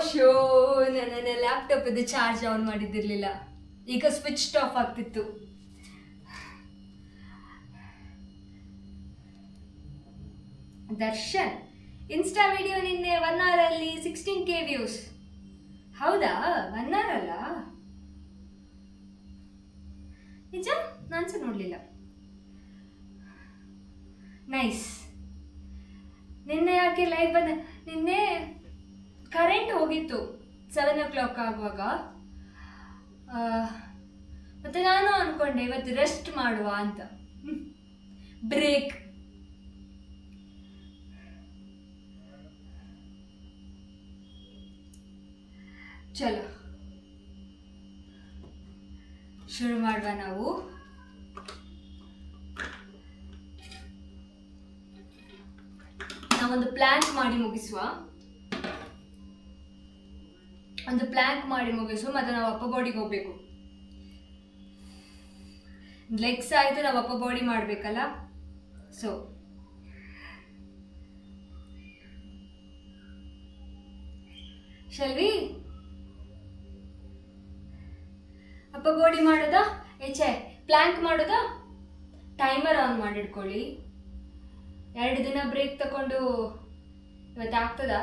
ಶೋ, ನನ್ನ ಲ್ಯಾಪ್ಟಾಪ್ ಇದು ಚಾರ್ಜ್ ಆನ್ ಮಾಡಿದ್ದಿರಲಿಲ್ಲ, ಈಗ ಸ್ವಿಚ್ ಆಫ್ ಆಗ್ತಿತ್ತು. ದರ್ಶನ್ ಇನ್ಸ್ಟಾ ವಿಡಿಯೋ ನಿನ್ನೆ 1 hour ಅಲ್ಲಿ 16K ವ್ಯೂಸ್. ಹೌದಾ? 1 hour ಅಲ್ಲ? ನಿಜ? ನಾನು ಸಹ ನೋಡಲಿಲ್ಲ. ನೈಸ್. ನಿನ್ನೆ ಯಾಕೆ ಲೈವ್ ಬಂದ? ನಿನ್ನೆ ಕರೆಂಟ್ ಹೋಗಿತ್ತು 7 o'clock ಆಗುವಾಗ. ಮತ್ತೆ ನಾನು ಅನ್ಕೊಂಡೆ ಇವತ್ತು ರೆಸ್ಟ್ ಮಾಡುವ ಅಂತ, ಬ್ರೇಕ್. ಚಲೋ ಶುರು ಮಾಡುವ. ನಾವು ನಾವೊಂದು ಪ್ಲ್ಯಾಂಕ್ ಮಾಡಿ ಮುಗಿಸುವ. ಮತ್ತೆ ನಾವು ಅಪ್ಪ ಬಾಡಿಗೆ ಹೋಗ್ಬೇಕು. ಲೆಗ್ಸ್ ಆಯ್ತು, ನಾವು ಅಪ್ಪ ಬಾಡಿ ಮಾಡ್ಬೇಕಲ್ಲ. ಸೊ ಶಲ್ವಿ ಅಪ್ಪ ಬಾಡಿ ಮಾಡೋದಾ? ಪ್ಲ್ಯಾಂಕ್ ಮಾಡೋದಾ? Timer on ಮಾಡಿಡ್ಕೊಳ್ಳಿ. 2 ದಿನ ಬ್ರೇಕ್ ತಗೊಂಡು ಇವತ್ತು ಆಗ್ತದಾ?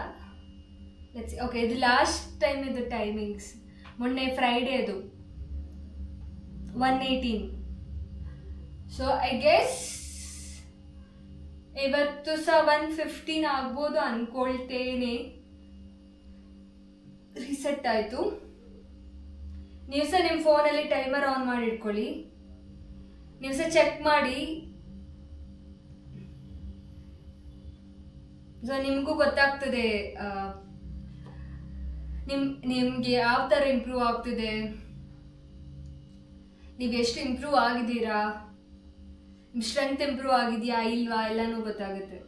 ಓಕೆ, ಇದು ಲಾಸ್ಟ್ ಟೈಮ್ ಇದು ಟೈಮಿಂಗ್ಸ್. ಮೊನ್ನೆ ಫ್ರೈಡೇ ಅದು 118. ಸೊ ಐ ಗೆಸ್ ಇವತ್ತು ಸಹ 115 ಆಗ್ಬೋದು ಅನ್ಕೊಳ್ತೇನೆ. ರೀಸೆಟ್ ಆಯಿತು. ನೀವು ಸಹ ನಿಮ್ಮ ಫೋನಲ್ಲಿ ಟೈಮರ್ ಆನ್ ಮಾಡಿ ಇಟ್ಕೊಳ್ಳಿ. ನೀವು ಸಹ ಚೆಕ್ ಮಾಡಿ. ಸೊ ನಿಮಗೂ ಗೊತ್ತಾಗ್ತದೆ ನಿಮಗೆ ಯಾವ ಥರ ಇಂಪ್ರೂವ್ ಆಗ್ತಿದೆ, ನೀವು ಎಷ್ಟು ಇಂಪ್ರೂವ್ ಆಗಿದ್ದೀರಾ, ನಿಮ್ಮ ಸ್ಟ್ರೆಂತ್ ಇಂಪ್ರೂವ್ ಆಗಿದೆಯಾ ಇಲ್ವಾ ಎಲ್ಲನೂ ಗೊತ್ತಾಗುತ್ತೆ.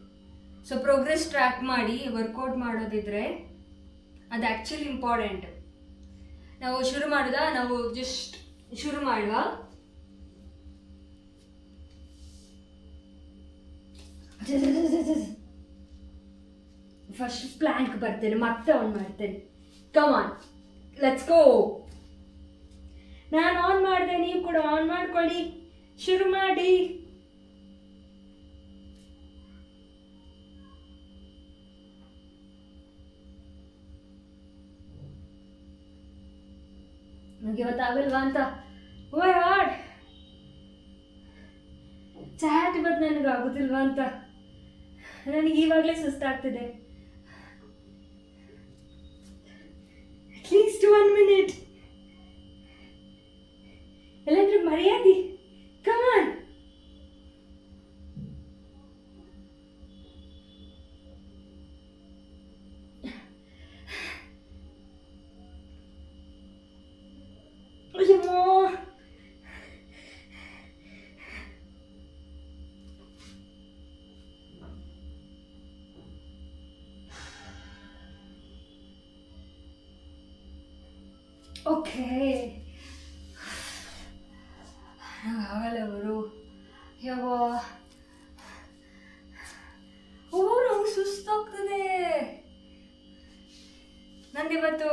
ಸೊ ಪ್ರೋಗ್ರೆಸ್ ಟ್ರ್ಯಾಕ್ ಮಾಡಿ. ವರ್ಕೌಟ್ ಮಾಡೋದಿದ್ರೆ ಅದು ಆ್ಯಕ್ಚುಲಿ ಇಂಪಾರ್ಟೆಂಟ್. ನಾವು ಶುರು ಮಾಡೋದಾ? ನಾವು ಜಸ್ಟ್ ಶುರು ಮಾಡುವ. ಫಸ್ಟ್ ಪ್ಲ್ಯಾಂಕ್ ಬರ್ತೇನೆ, ಮತ್ತೆ ಆನ್ ಮಾಡ್ತೇನೆ. Come on, let's go. ನಾನು ಆನ್ ಮಾಡಿದೆ, ನೀವು ಕೂಡ ಆನ್ ಮಾಡ್ಕೊಳ್ಳಿ. ಶುರು ಮಾಡಿ. ನನಗೆ ಇವತ್ತಾಗಲ್ವಾ ಅಂತ ಚಾಟ್ ಇವತ್ತು ನನಗೆ ಆಗೋದಿಲ್ವಾ ಅಂತ ನನಗೆ ಇವಾಗಲೇ ಸುಸ್ತಾಗ್ತಿದೆ. ಅಟ್ಲೀಸ್ಟ್ 1 minute ಎಲ್ಲಾದ್ರೂ ಮರ್ಯಾದೆ. ಕಮಾನ್. ಓಕೆ, ಆಗಲ್ಲ ಅವರು. ನಂಗೆ ಸುಸ್ತಾಗ್ತದೆ. ನಂದಿವತ್ತು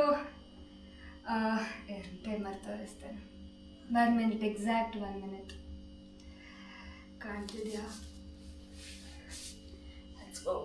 ಟೈಮರ್ ತೋರಿಸ್ತೇನೆ. 1 minute, ಎಕ್ಸಾಕ್ಟ್ 1 minute. ಕಾಣ್ತಿದ್ಯಾ? Let's go.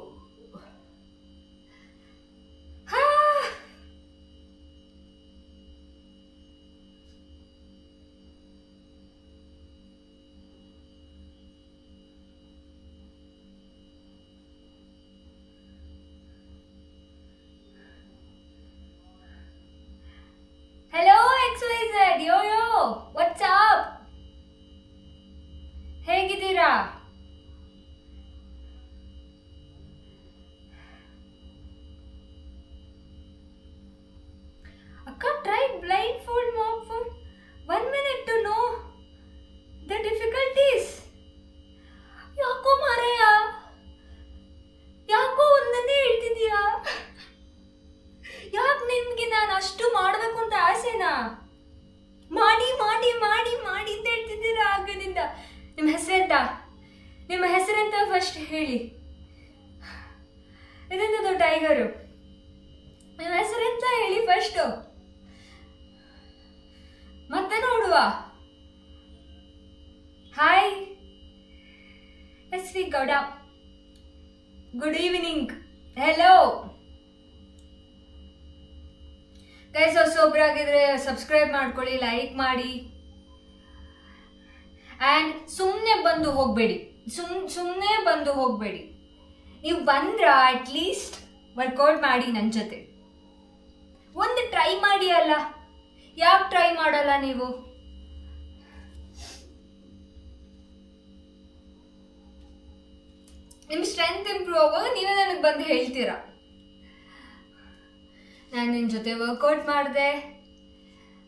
Hello XYZ, yo, what's up? ಹೇಗಿದ್ದೀರಾ? ಅಕ್ಕ, try blindfold mop for 1 minute to know the difficulties. ಯಾಕೋ ಮಾರಾಯ, ಯಾಕೋ ಒಂದನ್ನೇ ಹೇಳ್ತಿದೀಯಾ? ಯಾಕೆ ನಿಮ್ಗೆ ನಾನು ಅಷ್ಟು ಮಾಡಬೇಕು ಅಂತ ಆಸೆನಾ? ಮಾಡಿ ಮಾಡಿ ಮಾಡಿ ಮಾಡಿ ಅಂತ ಹೇಳ್ತಿದ್ದೀರಾ ಆಗದಿಂದ. ನಿಮ್ಮ ಹೆಸರೆಂತ ಫಸ್ಟ್ ಹೇಳಿ. ಇದೆಂಥದ್ದು ಟೈಗರು? ನಿಮ್ಮ ಹೆಸರೆಂತ ಹೇಳಿ ಫಸ್ಟು, ಮತ್ತೆ ನೋಡುವ. Hi S V Gowda, good evening, hello guys. ಹೊಸೊಬ್ರಾಗಿದ್ರೆ ಸಬ್ಸ್ಕ್ರೈಬ್ ಮಾಡ್ಕೊಳ್ಳಿ, ಲೈಕ್ ಮಾಡಿ. ಆ್ಯಂಡ್ ಸುಮ್ಮನೆ ಬಂದು ಹೋಗಬೇಡಿ, ಸುಮ್ಮನೆ ಬಂದು ಹೋಗಬೇಡಿ. ನೀವು ಬಂದ್ರ ಅಟ್ಲೀಸ್ಟ್ ವರ್ಕೌಟ್ ಮಾಡಿ ನನ್ನ ಜೊತೆ. ಒಂದು ಟ್ರೈ ಮಾಡಿ ಅಲ್ಲ, ಯಾಕೆ ಟ್ರೈ ಮಾಡಲ್ಲ ನೀವು? ನಿಮ್ಮ ಸ್ಟ್ರೆಂತ್ ಇಂಪ್ರೂವ್ ಆಗುವಾಗ ನೀವೇ ನನಗೆ ಬಂದು ಹೇಳ್ತೀರಾ, ನಾನು ನಿನ್ನ ಜೊತೆ ವರ್ಕೌಟ್ ಮಾಡಿದೆ,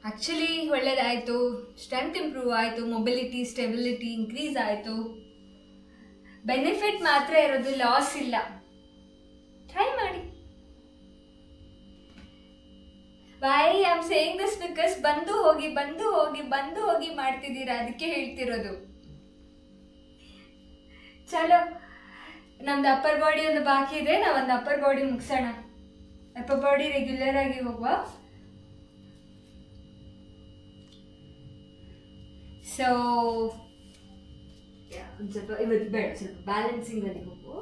ಆ್ಯಕ್ಚುಲಿ ಒಳ್ಳೇದಾಯಿತು, ಸ್ಟ್ರೆಂತ್ ಇಂಪ್ರೂವ್ ಆಯಿತು, ಮೊಬಿಲಿಟಿ ಸ್ಟೆಬಿಲಿಟಿ ಇನ್ಕ್ರೀಸ್ ಆಯಿತು. ಬೆನಿಫಿಟ್ ಮಾತ್ರ ಇರೋದು, ಲಾಸ್ ಇಲ್ಲ. ಟ್ರೈ ಮಾಡಿ. Why I am saying this because ಬಂದು ಹೋಗಿ ಬಂದು ಹೋಗಿ ಬಂದು ಹೋಗಿ ಮಾಡ್ತಿದ್ದೀರಾ, ಅದಕ್ಕೆ ಹೇಳ್ತಿರೋದು. ಚಲೋ, ನಮ್ದು ಅಪ್ಪರ್ ಬಾಡಿ ಒಂದು ಬಾಕಿ ಇದೆ, ನಾವೊಂದು ಅಪ್ಪರ್ ಬಾಡಿ ಮುಗಿಸೋಣ. ಅಪ್ಪರ್ ಬಾಡಿ ರೆಗ್ಯುಲರ್ ಆಗಿ ಹೋಗುವ. ಸೊ ಸ್ವಲ್ಪ ಇವತ್ತು ಬೇಡ, ಸ್ವಲ್ಪ ಬ್ಯಾಲೆನ್ಸಿಂಗ್ ಅಲ್ಲಿ ಹೋಗು.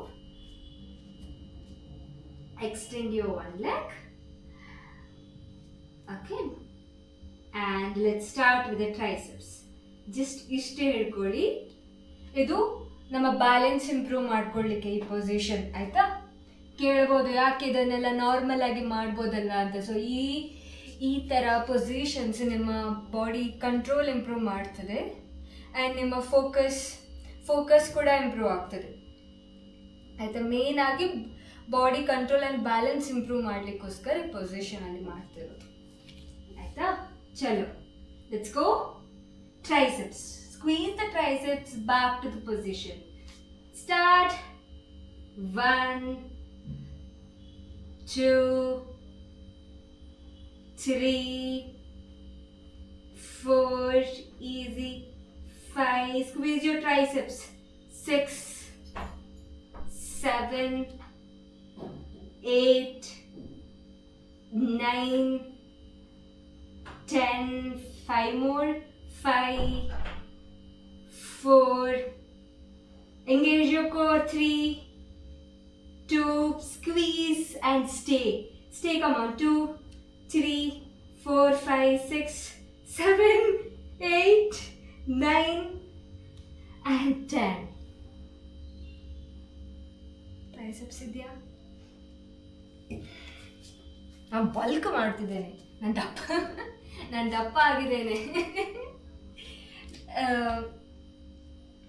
Extend your one leg. Okay, and let's start with the triceps. Just ಇಷ್ಟೇ ಹೇಳ್ಕೊಳ್ಳಿ. ಇದು ನಮ್ಮ ಬ್ಯಾಲೆನ್ಸ್ ಇಂಪ್ರೂವ್ ಮಾಡ್ಕೊಳ್ಳಿಕ್ಕೆ ಈ ಪೊಸಿಷನ್, ಆಯಿತಾ? ಕೇಳ್ಬೋದು ಯಾಕೆ ಇದನ್ನೆಲ್ಲ ನಾರ್ಮಲ್ ಆಗಿ ಮಾಡ್ಬೋದಲ್ಲ ಅಂತ. ಸೊ ಈ ಥರ ಪೊಸಿಷನ್ಸ್ ನಿಮ್ಮ ಬಾಡಿ ಕಂಟ್ರೋಲ್ ಇಂಪ್ರೂವ್ ಮಾಡ್ತದೆ, ಆ್ಯಂಡ್ ನಿಮ್ಮ ಫೋಕಸ್ ಕೂಡ ಇಂಪ್ರೂವ್ ಆಗ್ತದೆ, ಆಯಿತಾ? ಮೇನ್ ಆಗಿ body control and balance improve ಮಾಡಲಿಕ್ಕೋಸ್ಕರ ಈ ಪೊಸಿಷನಲ್ಲಿ ಮಾಡ್ತಿರೋದು, ಆಯಿತಾ? ಚಲೋ, let's go. Triceps. Squeeze the triceps back to the position. Start. 1, 2, 3, 4. Easy. 5. Squeeze your triceps. 6, 7, 8, 9, 10. 5 more. 5, 4. Engage your core. 3, 2. Squeeze and stay. Come on. 2, 3, 4, 5, 6, 7, 8, 9 and 10. Triceps ಇದೆಯಾ? ನಾನು bulk ಮಾಡ್ತಿದ್ದೇನೆ, ನಾನು ದಪ್ಪ ಆಗಿದ್ದೇನೆ.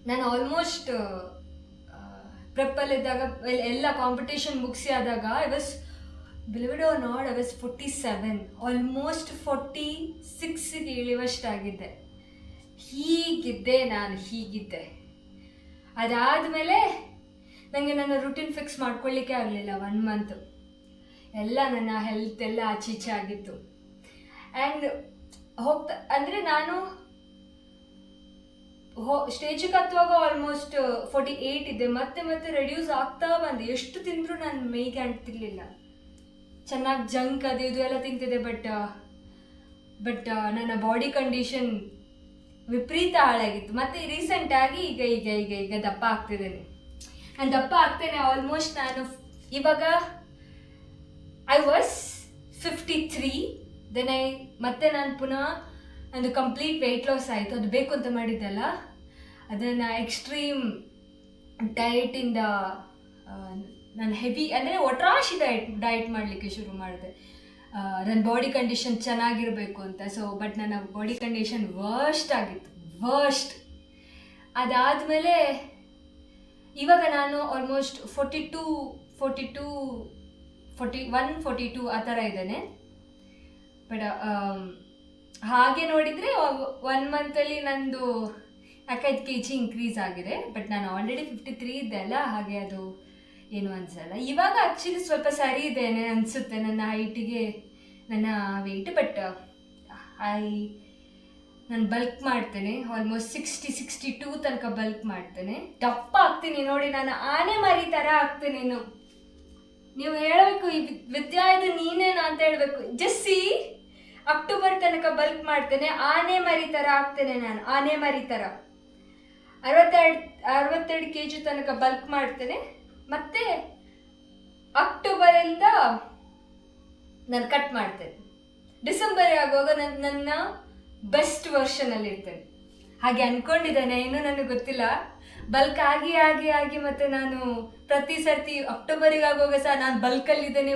ನಾನು ಆಲ್ಮೋಸ್ಟ್ ಪ್ರೆಪ್ಪಲ್ಲಿದ್ದಾಗ ಎಲ್ಲ ಕಾಂಪಿಟೇಷನ್ ಮುಗಿಸಿ ಆದಾಗ I was, believe it or not, I was 47, almost 46ಗೆ ಇಳಿಯುವಷ್ಟಾಗಿದ್ದೆ. ಹೀಗಿದ್ದೆ. ಅದಾದಮೇಲೆ ನನಗೆ ನನ್ನ ರೂಟೀನ್ ಫಿಕ್ಸ್ ಮಾಡ್ಕೊಳ್ಳಿಕ್ಕೆ ಆಗಲಿಲ್ಲ. 1 ಮಂತ್ ಎಲ್ಲ ನನ್ನ ಹೆಲ್ತ್ ಎಲ್ಲ ಆಚೀಚೆ ಆಗಿತ್ತು. ಆ್ಯಂಡ್ ಅಂದರೆ ನಾನು ಸ್ಟೇಜಿಗೆ ಹತ್ತುವಾಗ ಆಲ್ಮೋಸ್ಟ್ 48 ಇದ್ದೆ. ಮತ್ತೆ ರೆಡ್ಯೂಸ್ ಆಗ್ತಾ ಬಂದೆ. ಎಷ್ಟು ತಿಂದರೂ ನಾನು ಮೈಗೆ ಅಂಟ್ತಿರ್ಲಿಲ್ಲ. ಚೆನ್ನಾಗಿ ಜಂಕ್ ಅದು ಇದು ಎಲ್ಲ ತಿಂತಿದ್ದೆ. ಬಟ್ ನನ್ನ ಬಾಡಿ ಕಂಡೀಷನ್ ವಿಪರೀತ ಹಾಳಾಗಿತ್ತು. ಮತ್ತು ರೀಸೆಂಟಾಗಿ ಈಗ ದಪ್ಪ ಆಗ್ತಿದ್ದೇನೆ. ನಾನು ದಪ್ಪ ಆಗ್ತೇನೆ. ಆಲ್ಮೋಸ್ಟ್ ನಾನು ಇವಾಗ ಐ ವಾಸ್ 53. ದೆನ್ ಮತ್ತೆ ನಾನು ಪುನಃ ನಂದು ಕಂಪ್ಲೀಟ್ ವೆಯ್ಟ್ ಲಾಸ್ ಆಯಿತು. ಅದು ಬೇಕು ಅಂತ ಮಾಡಿದ್ದಲ್ಲ, ಅದನ್ನು ಎಕ್ಸ್ಟ್ರೀಮ್ ಡಯಟಿಂದ ನಾನು ಹೆವಿ ಅಂದರೆ ಒಟ್ರಾಶಿ ಡಯಟ್ ಮಾಡಲಿಕ್ಕೆ ಶುರು ಮಾಡಿದೆ. ನನ್ನ ಬಾಡಿ ಕಂಡೀಷನ್ ಚೆನ್ನಾಗಿರಬೇಕು ಅಂತ. ಬಟ್ ನನ್ನ ಬಾಡಿ ಕಂಡೀಷನ್ ವರ್ಸ್ಟ್ ಆಗಿತ್ತು. ಅದಾದಮೇಲೆ ಇವಾಗ ನಾನು ಆಲ್ಮೋಸ್ಟ್ 41-42 ಆ ಥರ ಇದ್ದೇನೆ. ಬಟ್ ಹಾಗೆ ನೋಡಿದರೆ 1 ಮಂತಲ್ಲಿ ನಂದು 5 kg ಇನ್ಕ್ರೀಸ್ ಆಗಿದೆ. ಬಟ್ ನಾನು ಆಲ್ರೆಡಿ 53 ಇದ್ದೆ ಅಲ್ಲ, ಹಾಗೆ ಅದು ಏನು ಅನಿಸಲ್ಲ. ಇವಾಗ ಆ್ಯಕ್ಚುಲಿ ಸ್ವಲ್ಪ ಸರಿ ಇದ್ದೇನೆ ಅನಿಸುತ್ತೆ ನನ್ನ ಹೈಟಿಗೆ, ನನ್ನ ವೆಯ್ಟ್. ಬಟ್ ನಾನು ಬಲ್ಕ್ ಮಾಡ್ತೇನೆ. ಆಲ್ಮೋಸ್ಟ್ 62 ತನಕ ಬಲ್ಕ್ ಮಾಡ್ತೇನೆ. ದಪ್ಪ ಆಗ್ತೀನಿ ನೋಡಿ, ನಾನು ಆನೆ ಮರಿ ಥರ ಆಗ್ತೇನೆ. ನೀವು ಹೇಳಬೇಕು, ಈ ವಿದ್ಯಾ ಇದು ನೀನೇನಾ ಅಂತ ಹೇಳಬೇಕು. ಜಸ್ಟ್ ಸಿ, ಅಕ್ಟೋಬರ್ ತನಕ ಬಲ್ಕ್ ಮಾಡ್ತೇನೆ, ಆನೆ ಮರಿ ಥರ ಆಗ್ತೇನೆ ನಾನು, ಆನೆ ಮರಿ ಥರ 62 kg ತನಕ ಬಲ್ಕ್ ಮಾಡ್ತೇನೆ. ಮತ್ತೆ ಅಕ್ಟೋಬರಿಂದ ನಾನು ಕಟ್ ಮಾಡ್ತೇನೆ. ಡಿಸೆಂಬರ್ ಆಗುವಾಗ ನನ್ನ ಬೆಸ್ಟ್ ವರ್ಷನಲ್ಲಿ ಇರ್ತೇನೆ ಹಾಗೆ ಅಂದ್ಕೊಂಡಿದ್ದೇನೆ. ಇನ್ನೂ ನನಗೆ ಗೊತ್ತಿಲ್ಲ. ಬಲ್ಕ್ ಆಗಿ ಆಗಿ ಆಗಿ ಮತ್ತೆ ನಾನು ಪ್ರತಿ ಸರ್ತಿ ಅಕ್ಟೋಬರಿಗೆ ಆಗುವಾಗ ಸಹ ನಾನು ಬಲ್ಕಲ್ಲಿದ್ದೇನೆ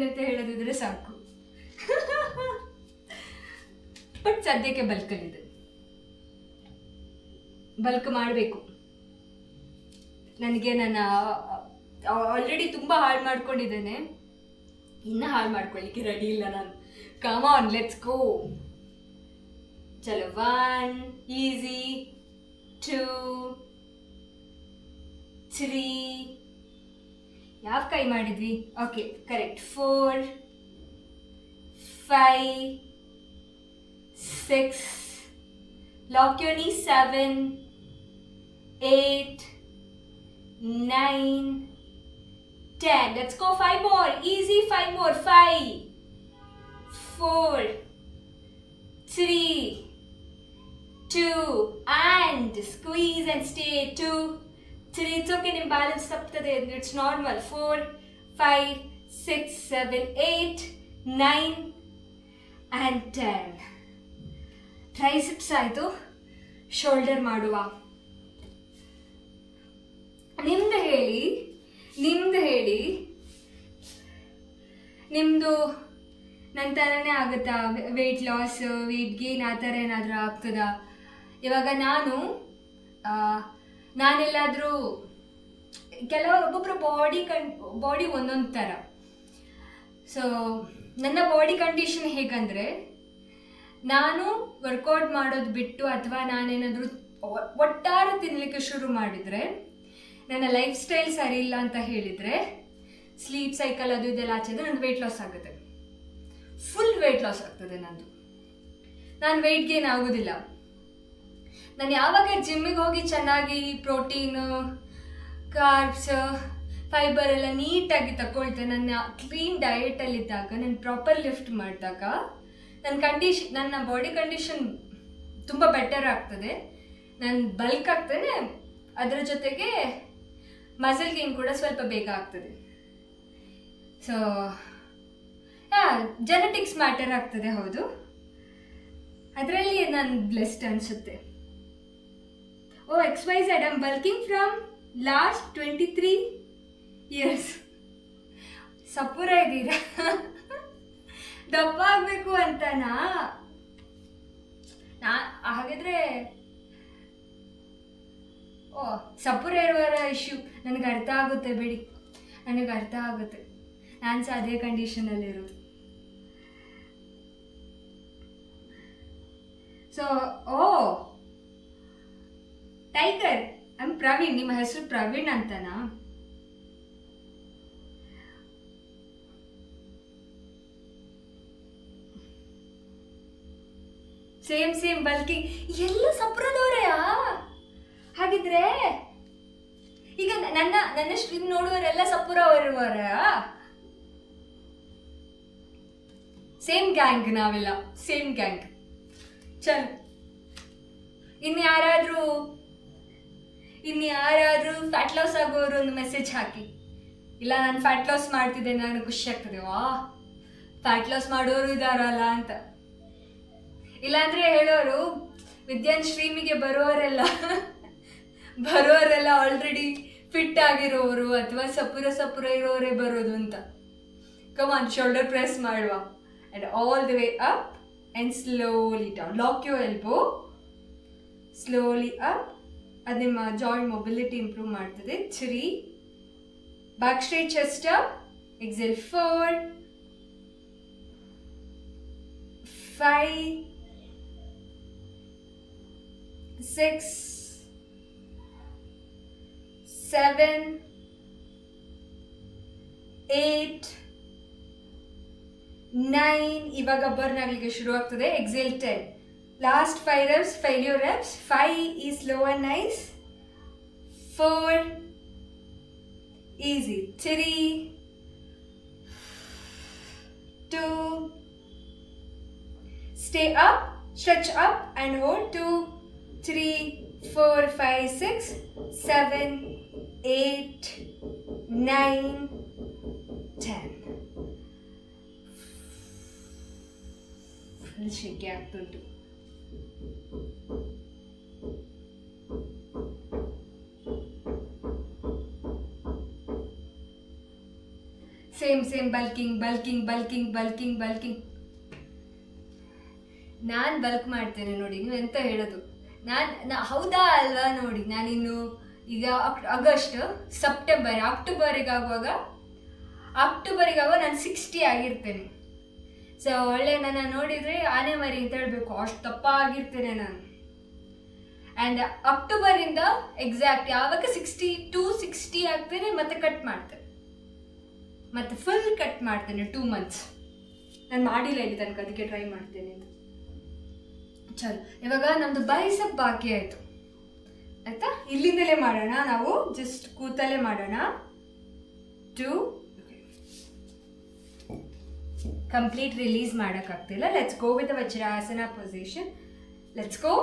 ಅಂತ ಹೇಳೋದಿದ್ರೆ ಸಾಕು. ಬಟ್ ಸದ್ಯಕ್ಕೆ ಬಲ್ಕಲ್ಲಿದೆ. ಬಲ್ಕ್ ಮಾಡಬೇಕು. ನನಗೆ ನಾನು ಆಲ್ರೆಡಿ ತುಂಬ ಹಾಳು ಮಾಡ್ಕೊಂಡಿದ್ದೇನೆ, ಇನ್ನೂ ಹಾಳು ಮಾಡ್ಕೊಳ್ಳಿಕ್ಕೆ ರೆಡಿ ಇಲ್ಲ ನಾನು. Come on, let's go. ಚಲೋ, 1 ಈಸಿ, 2 3 ಯಾವ ಕೈ ಮಾಡಿದ್ವಿ? Okay, correct. 4 5 6 ಲಾಕ್ ಯೋರ್ ನೀ, 7 8 9 10. Let's go. 5 more. Easy. 5 more. 5 4 3 2 and squeeze and stay. 2 3. It's okay. Nim balance taptade. It's normal. 4 5 6 7 8 9 and 10. Triceps ಆಯಿತು. ಶೋಲ್ಡರ್ ಮಾಡುವ. ನಿಮ್ದು ಹೇಳಿ. ನಿಮ್ಮದು ನನ್ನ ಥರನೇ ಆಗುತ್ತಾ? ವೆಯ್ಟ್ ಲಾಸ್, ವೆಯ್ಟ್ ಗೇನ್ ಆ ಥರ ಏನಾದರೂ ಆಗ್ತದಾ? ಇವಾಗ ನಾನೆಲ್ಲಾದರೂ ಒಬ್ಬೊಬ್ಬರು ಬಾಡಿ ಒಂದೊಂದು ಥರ. ಸೊ ನನ್ನ ಬಾಡಿ ಕಂಡೀಷನ್ ಹೇಗಂದರೆ, ನಾನು ವರ್ಕೌಟ್ ಮಾಡೋದು ಬಿಟ್ಟು ಅಥವಾ ನಾನೇನಾದರೂ ಒಟ್ಟಾರೆ ತಿನ್ನಲಿಕ್ಕೆ ಶುರು ಮಾಡಿದರೆ, ನನ್ನ ಲೈಫ್ ಸ್ಟೈಲ್ ಸರಿ ಇಲ್ಲ ಅಂತ ಹೇಳಿದರೆ, ಸ್ಲೀಪ್ ಸೈಕಲ್ ಅದು ಇದೆಲ್ಲ ಆಚೆದು ನನ್ನ ವೆಯ್ಟ್ ಲಾಸ್ ಆಗುತ್ತೆ. ಫುಲ್ ವೆಯ್ಟ್ ಲಾಸ್ ಆಗ್ತದೆ ನಂದು. ನಾನು ವೆಯ್ಟ್ ಗೇನ್ ಆಗೋದಿಲ್ಲ. ನಾನು ಯಾವಾಗ ಜಿಮ್ಮಿಗೆ ಹೋಗಿ ಚೆನ್ನಾಗಿ ಪ್ರೋಟೀನು, ಕಾರ್ಬ್ಸ್, ಫೈಬರ್ ಎಲ್ಲ ನೀಟಾಗಿ ತಗೊಳ್ತೇನೆ, ನನ್ನ ಕ್ಲೀನ್ ಡಯಟಲ್ಲಿದ್ದಾಗ, ನಾನು ಪ್ರಾಪರ್ ಲಿಫ್ಟ್ ಮಾಡಿದಾಗ ನನ್ನ ಬಾಡಿ ಕಂಡೀಷನ್ ತುಂಬ ಬೆಟರ್ ಆಗ್ತದೆ. ನಾನು ಬಲ್ಕ್ ಆಗ್ತೇನೆ, ಅದರ ಜೊತೆಗೆ ಮಸಲ್ ಗೇನ್ ಕೂಡ ಸ್ವಲ್ಪ ಬೇಗ ಆಗ್ತದೆ. ಸೊ ಜೆನೆಟಿಕ್ಸ್ ಮ್ಯಾಟರ್ ಆಗ್ತದೆ, ಹೌದು. ಅದರಲ್ಲಿ ನಾನು ಬ್ಲೆಸ್ಡ್ ಅನಿಸುತ್ತೆ. XYZ, I'm bulking from last 23 years. ಸಪೂರ ಇದ್ದೀರಾ? ದಪ್ಪ ಆಗಬೇಕು ಅಂತನಾ? ಹಾಗಿದ್ರೆ ಸಪೂರ ಇರುವವರ ಇಶ್ಯೂ ನನಗೆ ಅರ್ಥ ಆಗುತ್ತೆ ಬಿಡಿ, ನನಗೆ ಅರ್ಥ ಆಗುತ್ತೆ. ನಾನು ಸಹ ಅದೇ ಕಂಡೀಷನಲ್ಲಿರೋದು. So tiger, Praveen. ನಿಮ್ಮ ಹೆಸರು ಪ್ರವೀಣ್ ಅಂತನಾ? ಸೇಮ್ ಬಲ್ಕಿಂಗ್ ಎಲ್ಲ ಸಪ್ರದವರೆಯಾ? ಹಾಗಿದ್ರೆ ಈಗ ನನ್ನ ಸ್ಟ್ರೀಮ್ ನೋಡುವವರೆಲ್ಲ ಸಪುರ ಅವರವರ? ಸೇಮ್ ಗ್ಯಾಂಗ್ ನಾವೆಲ್ಲ, ಸೇಮ್ ಗ್ಯಾಂಗ್. ಚಲ್, ಇನ್ಯಾರಾದ್ರೂ ಫ್ಯಾಟ್ ಲಾಸ್ ಆಗೋರು ಒಂದು ಮೆಸೇಜ್ ಹಾಕಿ. ಇಲ್ಲ, ನಾನು ಫ್ಯಾಟ್ ಲಾಸ್ ಮಾಡ್ತಿದ್ದೇನೆ, ನನಗೆ ಖುಷಿ ಆಗ್ತದೆ. ಫ್ಯಾಟ್ ಲಾಸ್ ಮಾಡೋರು ಇದಾರಲ್ಲ ಅಂತ. ಇಲ್ಲಾಂದ್ರೆ ಹೇಳೋರು, ವಿದ್ಯಾನ್ ಸ್ಟ್ರೀಮಿಗೆ ಬರೋರೆಲ್ಲ ಆಲ್ರೆಡಿ ಫಿಟ್ ಆಗಿರೋರು ಅಥವಾ ಸಪುರ ಇರೋರೇ ಬರೋದು ಅಂತ. ಕಮಾನ್, ಶೋಲ್ಡರ್ ಪ್ರೆಸ್ ಮಾಡುವ. and all the way up and slowly down. Lock your elbow. Slowly up. ಅದು ನಿಮ್ಮ ಜಾಯಿಂಟ್ ಮೊಬಿಲಿಟಿ ಇಂಪ್ರೂವ್ ಮಾಡ್ತದೆ. 3 back straight chest up. Exhale. 4 5 6 7 8 9. ಇವಾಗ ಬರ್ನ್ ಆಗಲಿಕ್ಕೆ ಶುರು ಆಗ್ತದೆ. Exhale 10. Last 5 reps, failure reps. 5 is slow and nice. 4 easy. 3 2. Stay up, stretch up and hold. 2, 3, 4, 5, 6, 7, 8, 9, 10. Full shaky ಆಗ್ತುಂಟು. Same bulking. ನಾನು bulk ಮಾಡ್ತೇನೆ ನೋಡಿ, ನೀವು ಎಂತ ಹೇಳೋದು. ಹೌದಾ ಅಲ್ವಾ ನೋಡಿ, ನಾನಿನ್ನು ಈಗ ಅಕ್ಟೋಬರಿಗೆ ಆಗುವಾಗ ನಾನು 60 ಆಗಿರ್ತೇನೆ. ಸೊ ಒಳ್ಳೆ ನನ್ನ ನೋಡಿದರೆ ಆನೆ ಮರಿ ಅಂತ ಹೇಳಬೇಕು, ಅಷ್ಟು ದಪ್ಪ ಆಗಿರ್ತೇನೆ ನಾನು. ಆ್ಯಂಡ್ ಅಕ್ಟೋಬರಿಂದ ಎಕ್ಸಾಕ್ಟ್ ಯಾವಾಗ 60 ಆಗ್ತೇನೆ, ಮತ್ತೆ ಕಟ್ ಮಾಡ್ತೇನೆ, ಮತ್ತೆ ಫುಲ್ ಕಟ್ ಮಾಡ್ತೇನೆ 2 months. ನಾನು ಮಾಡಿಲ್ಲ ಇಲ್ಲಿ ತನಕ, ಅದಕ್ಕೆ ಟ್ರೈ ಮಾಡ್ತೇನೆ ಅಂತ. ಚಲೋ, ಇವಾಗ ನಮ್ಮದು ಬೈಸೆಪ್ ಬಾಕಿ ಆಯಿತು ಆಯಿತಾ. ಇಲ್ಲಿಂದಲೇ ಮಾಡೋಣ, ನಾವು ಜಸ್ಟ್ ಕೂತಲ್ಲೇ ಮಾಡೋಣ. 2 ಕಂಪ್ಲೀಟ್ ರಿಲೀಸ್ ಮಾಡೋಕ್ಕಾಗ್ತಿಲ್ಲ. Let's go with Vajrasana position. Let's go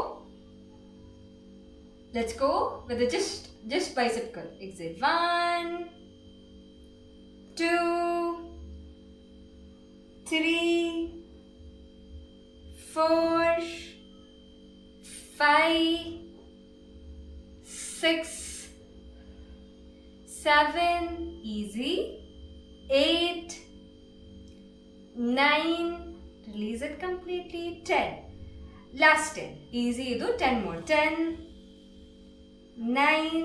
with just bicep curl. Exhale. 1, 2, 3, 4, 5, 6, 7, easy, 8, 9, release it completely, 10, last 10, easy idu, 10 more, 10, 9,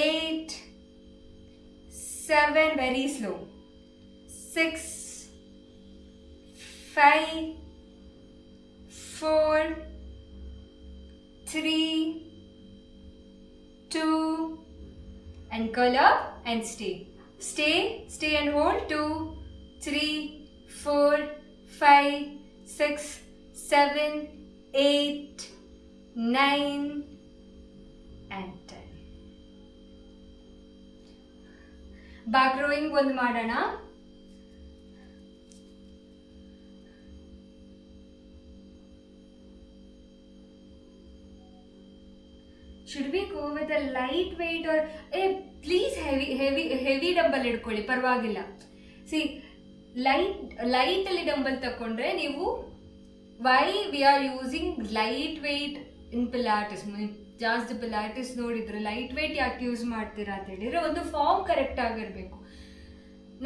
8, 7, very slow, 6, 5, 4, 3, 2, and curl up and stay and hold. 2, 3, 4, 5, 6, 7, 8, 9 and 10. Back rowing ಒಂದು ಮಾಡೋಣ. Should we go with a light weight or please heavy dumbbell ಇಟ್ಕೊಳ್ಳಿ, ಪರವಾಗಿಲ್ಲ. See light ಅಲ್ಲಿ dumbbell ತಕೊಂಡ್ರೆ ನೀವು, why we are using light weight in Pilates. ಜಾಸ್ತಿ Pilates ನೋಡಿದ್ರೆ light weight ಯಾಕೆ ಯೂಸ್ ಮಾಡ್ತೀರಾ ಅಂತ ಹೇಳಿದ್ರೆ, ಒಂದು ಫಾರ್ಮ್ ಕರೆಕ್ಟ್ ಆಗಿರಬೇಕು.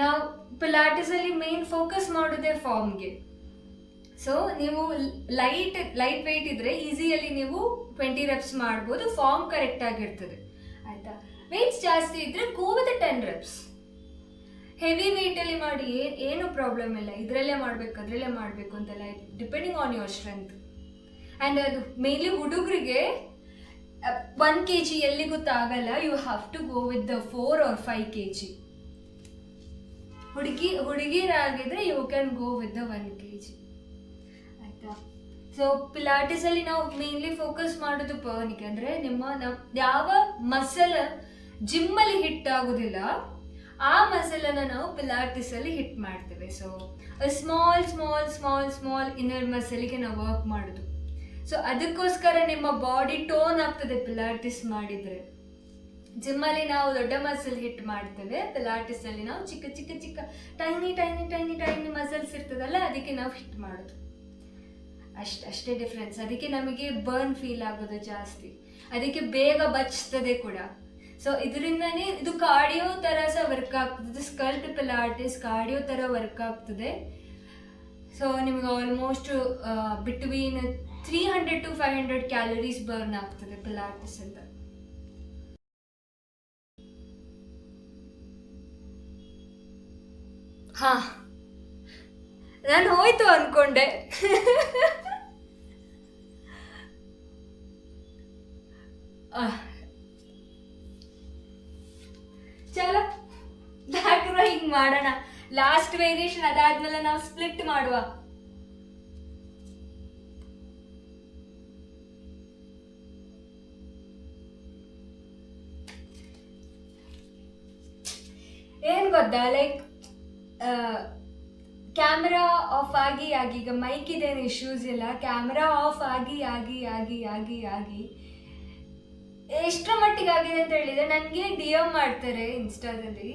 ನಾವು ಪಿಲಾಟಿಸ್ ಅಲ್ಲಿ ಮೇನ್ ಫೋಕಸ್ ಮಾಡೋದೇ ಫಾರ್ಮ್ಗೆ. ಸೊ ನೀವು ಲೈಟ್ ವೇಟ್ ಇದ್ರೆ ಈಸಿಯಲ್ಲಿ ನೀವು 20 reps ಮಾಡ್ಬೋದು, ಫಾರ್ಮ್ ಕರೆಕ್ಟ್ ಆಗಿರ್ತದೆ ಆಯ್ತಾ. ವೇಟ್ಸ್ ಜಾಸ್ತಿ ಇದ್ರೆ ಗೋ ವಿತ್ 10 reps. ಹೆವಿ ವೇಟಲ್ಲಿ ಮಾಡಿ ಏನು ಪ್ರಾಬ್ಲಮ್ ಇಲ್ಲ, ಇದರಲ್ಲೇ ಮಾಡಬೇಕು ಅದರಲ್ಲೇ ಮಾಡಬೇಕು ಅಂತೆಲ್ಲ, depending on your strength. And ಅದು ಮೇನ್ಲಿ ಹುಡುಗರಿಗೆ 1 kg ಎಲ್ಲಿ ಗೊತ್ತಾಗಲ್ಲ, you have to go with the 4 or 5 kg. ಹುಡುಗಿರಾಗಿದ್ರೆ you can go with the 1 kg ಆಯ್ತಾ. ಸೊ ಪಿಲಾಟಿಸಲ್ಲಿ ನಾವು ಮೇನ್ಲಿ ಫೋಕಸ್ ಮಾಡೋದು ಪರ್ನಿಗೆ, ಅಂದರೆ ಯಾವ ಮಸಲ್ ಜಿಮ್ಮಲ್ಲಿ ಹಿಟ್ ಆಗೋದಿಲ್ಲ ಆ ಮಸಲನ್ನು ನಾವು ಪಿಲಾಟಿಸಲ್ಲಿ ಹಿಟ್ ಮಾಡ್ತೇವೆ. ಸೊ ಸ್ಮಾಲ್ ಇನ್ನರ್ ಮಸಲಿಗೆ ನಾವು ವರ್ಕ್ ಮಾಡೋದು. ಸೊ ಅದಕ್ಕೋಸ್ಕರ ನಿಮ್ಮ ಬಾಡಿ ಟೋನ್ ಆಗ್ತದೆ ಪಿಲಾಟಿಸ್ ಮಾಡಿದರೆ. ಜಿಮ್ಮಲ್ಲಿ ನಾವು ದೊಡ್ಡ ಮಸಲ್ ಹಿಟ್ ಮಾಡ್ತೇವೆ, ಪಿಲಾಟಿಸಲ್ಲಿ ನಾವು ಚಿಕ್ಕ ಟೈನಿ ಮಸಲ್ಸ್ ಇರ್ತದಲ್ಲ, ಅದಕ್ಕೆ ನಾವು ಹಿಟ್ ಮಾಡೋದು. ಅಷ್ಟೇ ಡಿಫ್ರೆನ್ಸ್. ಅದಕ್ಕೆ ನಮಗೆ ಬರ್ನ್ ಫೀಲ್ ಆಗೋದು ಜಾಸ್ತಿ, ಅದಕ್ಕೆ ಬೇಗ ಬಚ್ತದೆ ಕೂಡ. ಸೊ ಇದರಿಂದನೇ ಇದು ಕಾರ್ಡಿಯೋ ಥರ ಸಹ ವರ್ಕ್ ಆಗ್ತದೆ. ಸ್ಕಲ್ಟ್ ಪಿಲಾಟಿಸ್ ಕಾರ್ಡಿಯೋ ಥರ ವರ್ಕ್ ಆಗ್ತದೆ. ಸೊ ನಿಮಗೆ almost between 300 to 500 calories burn ಆಗ್ತದೆ ಪಿಲಾಟಿಸ್ ಅಂತ. ನಾನು ಹೋಯ್ತು ಅನ್ಕೊಂಡೆ. ಚಲೋ, ಬ್ಯಾಕ್ ಹಿಂಗ್ ಮಾಡೋಣ. ಲಾಸ್ಟ್ ವೇರಿಯೇಷನ್ ಅದಾದ್ಮೇಲೆ ನಾವು ಸ್ಪ್ಲಿಟ್ ಮಾಡುವ. ಏನ್ ಗೊತ್ತಾ, ಲೈಕ್ ಕ್ಯಾಮ್ರಾ ಆಫ್ ಆಗಿ ಈಗ ಮೈಕ್ ಇದೇನು ಇಶ್ಯೂಸ್ ಇಲ್ಲ, ಕ್ಯಾಮ್ರಾ ಆಫ್ ಆಗಿ ಎಷ್ಟರ ಮಟ್ಟಿಗೆ ಆಗಿದೆ ಅಂತ ಹೇಳಿದರೆ ನನಗೆ ಡಿ ಎಮ್ ಮಾಡ್ತಾರೆ ಇನ್ಸ್ಟಾದಲ್ಲಿ,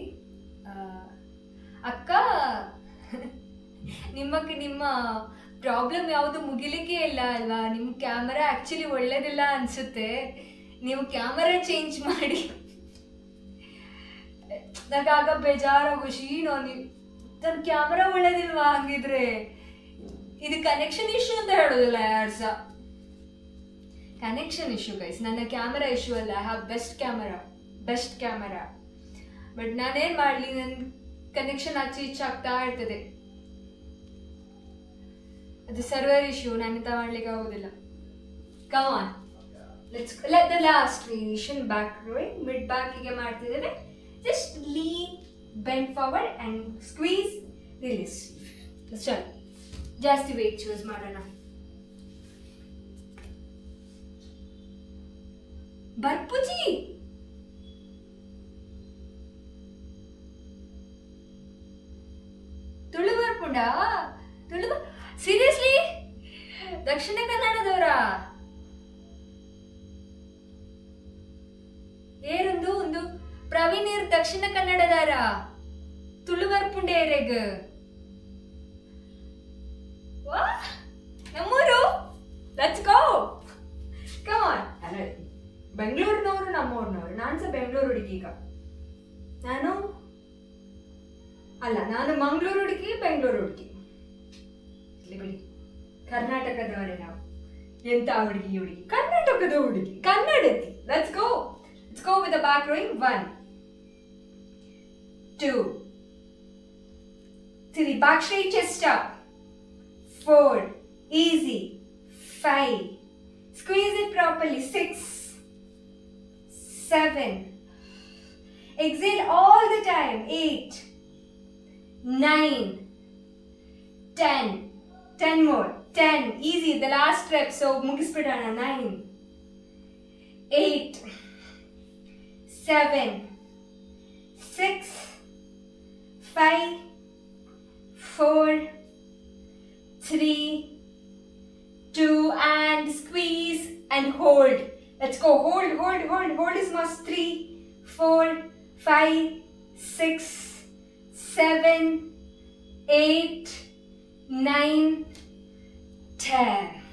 ಅಕ್ಕ ನಿಮ್ಮ ಪ್ರಾಬ್ಲಮ್ ಯಾವುದು ಮುಗಿಲಿಕ್ಕೆ ಇಲ್ಲ ಅಲ್ವಾ, ನಿಮ್ಮ ಕ್ಯಾಮರಾ ಆ್ಯಕ್ಚುಲಿ ಒಳ್ಳೇದಿಲ್ಲ ಅನಿಸುತ್ತೆ, ನೀವು ಕ್ಯಾಮರಾ ಚೇಂಜ್ ಮಾಡಿ. ನನಗಾಗ ಬೇಜಾರಾಗೋ ಶೀನೋ, ನನ್ನ ಕ್ಯಾಮರಾ ಒಳ್ಳೇದಿಲ್ವಾ, ಹಂಗಿದ್ರೆ ಇದು ಕನೆಕ್ಷನ್ ಇಶ್ಯೂ ಅಂತ ಹೇಳೋದಿಲ್ಲ ಯಾರು ಸಹ, ಕನೆಕ್ಷನ್ ಇಶ್ಯೂ ಗೈಸ್, ನನ್ನ ಕ್ಯಾಮರಾ ಇಶ್ಯೂ ಅಲ್ಲ. I have best camera, but ನಾನೇನು ಮಾಡಲಿ, ನನ್ನ ಕನೆಕ್ಷನ್ ಆಚೆ ಈಚೆ ಆಗ್ತಾ ಇರ್ತದೆ, ಅದು ಸರ್ವರ್ ಇಶ್ಯೂ, ನನ್ನಿಂದ ಮಾಡ್ಲಿಕ್ಕೆ ಆಗೋದಿಲ್ಲ. Come on, let the last variation back rowing, mid ಬ್ಯಾಕಿಗೆ ಮಾಡ್ತಿದ್ದೇನೆ. Just lean, bend forward and squeeze, release. ಚಲ್ ಜಾಸ್ತಿ ವೇಟ್ ಚೂಸ್ ಮಾಡೋಣ. ಬರ್ಪುಜಿ ತುಳು ಬರ್ಪುಂಡ, ಸೀರಿಯಸ್ಲಿ ದಕ್ಷಿಣ ಕನ್ನಡದವರ ಏರೊಂದು ಒಂದು ಪ್ರವೀಣ್ ಇರ್ ದಕ್ಷಿಣ ಕನ್ನಡದಾರ ತುಳು ಬರ್ಪುಂಡೆ ಏರೆಗ್ ನಮ್ಮೂರು. Let's go, come on. ಬೆಂಗಳೂರಿನವರು ನಮ್ಮೂರಿನವರು, ನಾನು ಸಹ ಬೆಂಗಳೂರು ಹುಡುಗಿ. ಈಗ ನಾನು ಮಂಗಳೂರು ಹುಡುಗಿ, ಬೆಂಗಳೂರು ಹುಡುಗಿ, ಇಲ್ಲಿ ಬಿಡಿ, ಕರ್ನಾಟಕದವರೇ ನಾವು. ಎಂತ ಹುಡುಗಿ, ಕರ್ನಾಟಕದ ಹುಡುಗಿ, ಕನ್ನಡತಿ. Let's go with the back rowing. 1 2 3, back straight, chest up. 4, easy. 5, squeeze it properly. 6 7, exhale all the time. 8 9 10 more. 10, easy, the last rep, so mugisbidana. 9 8 7 6 5 4 3 2, and squeeze and hold. Let's go. Hold is must. 3 4 5 6 7 8 9 10.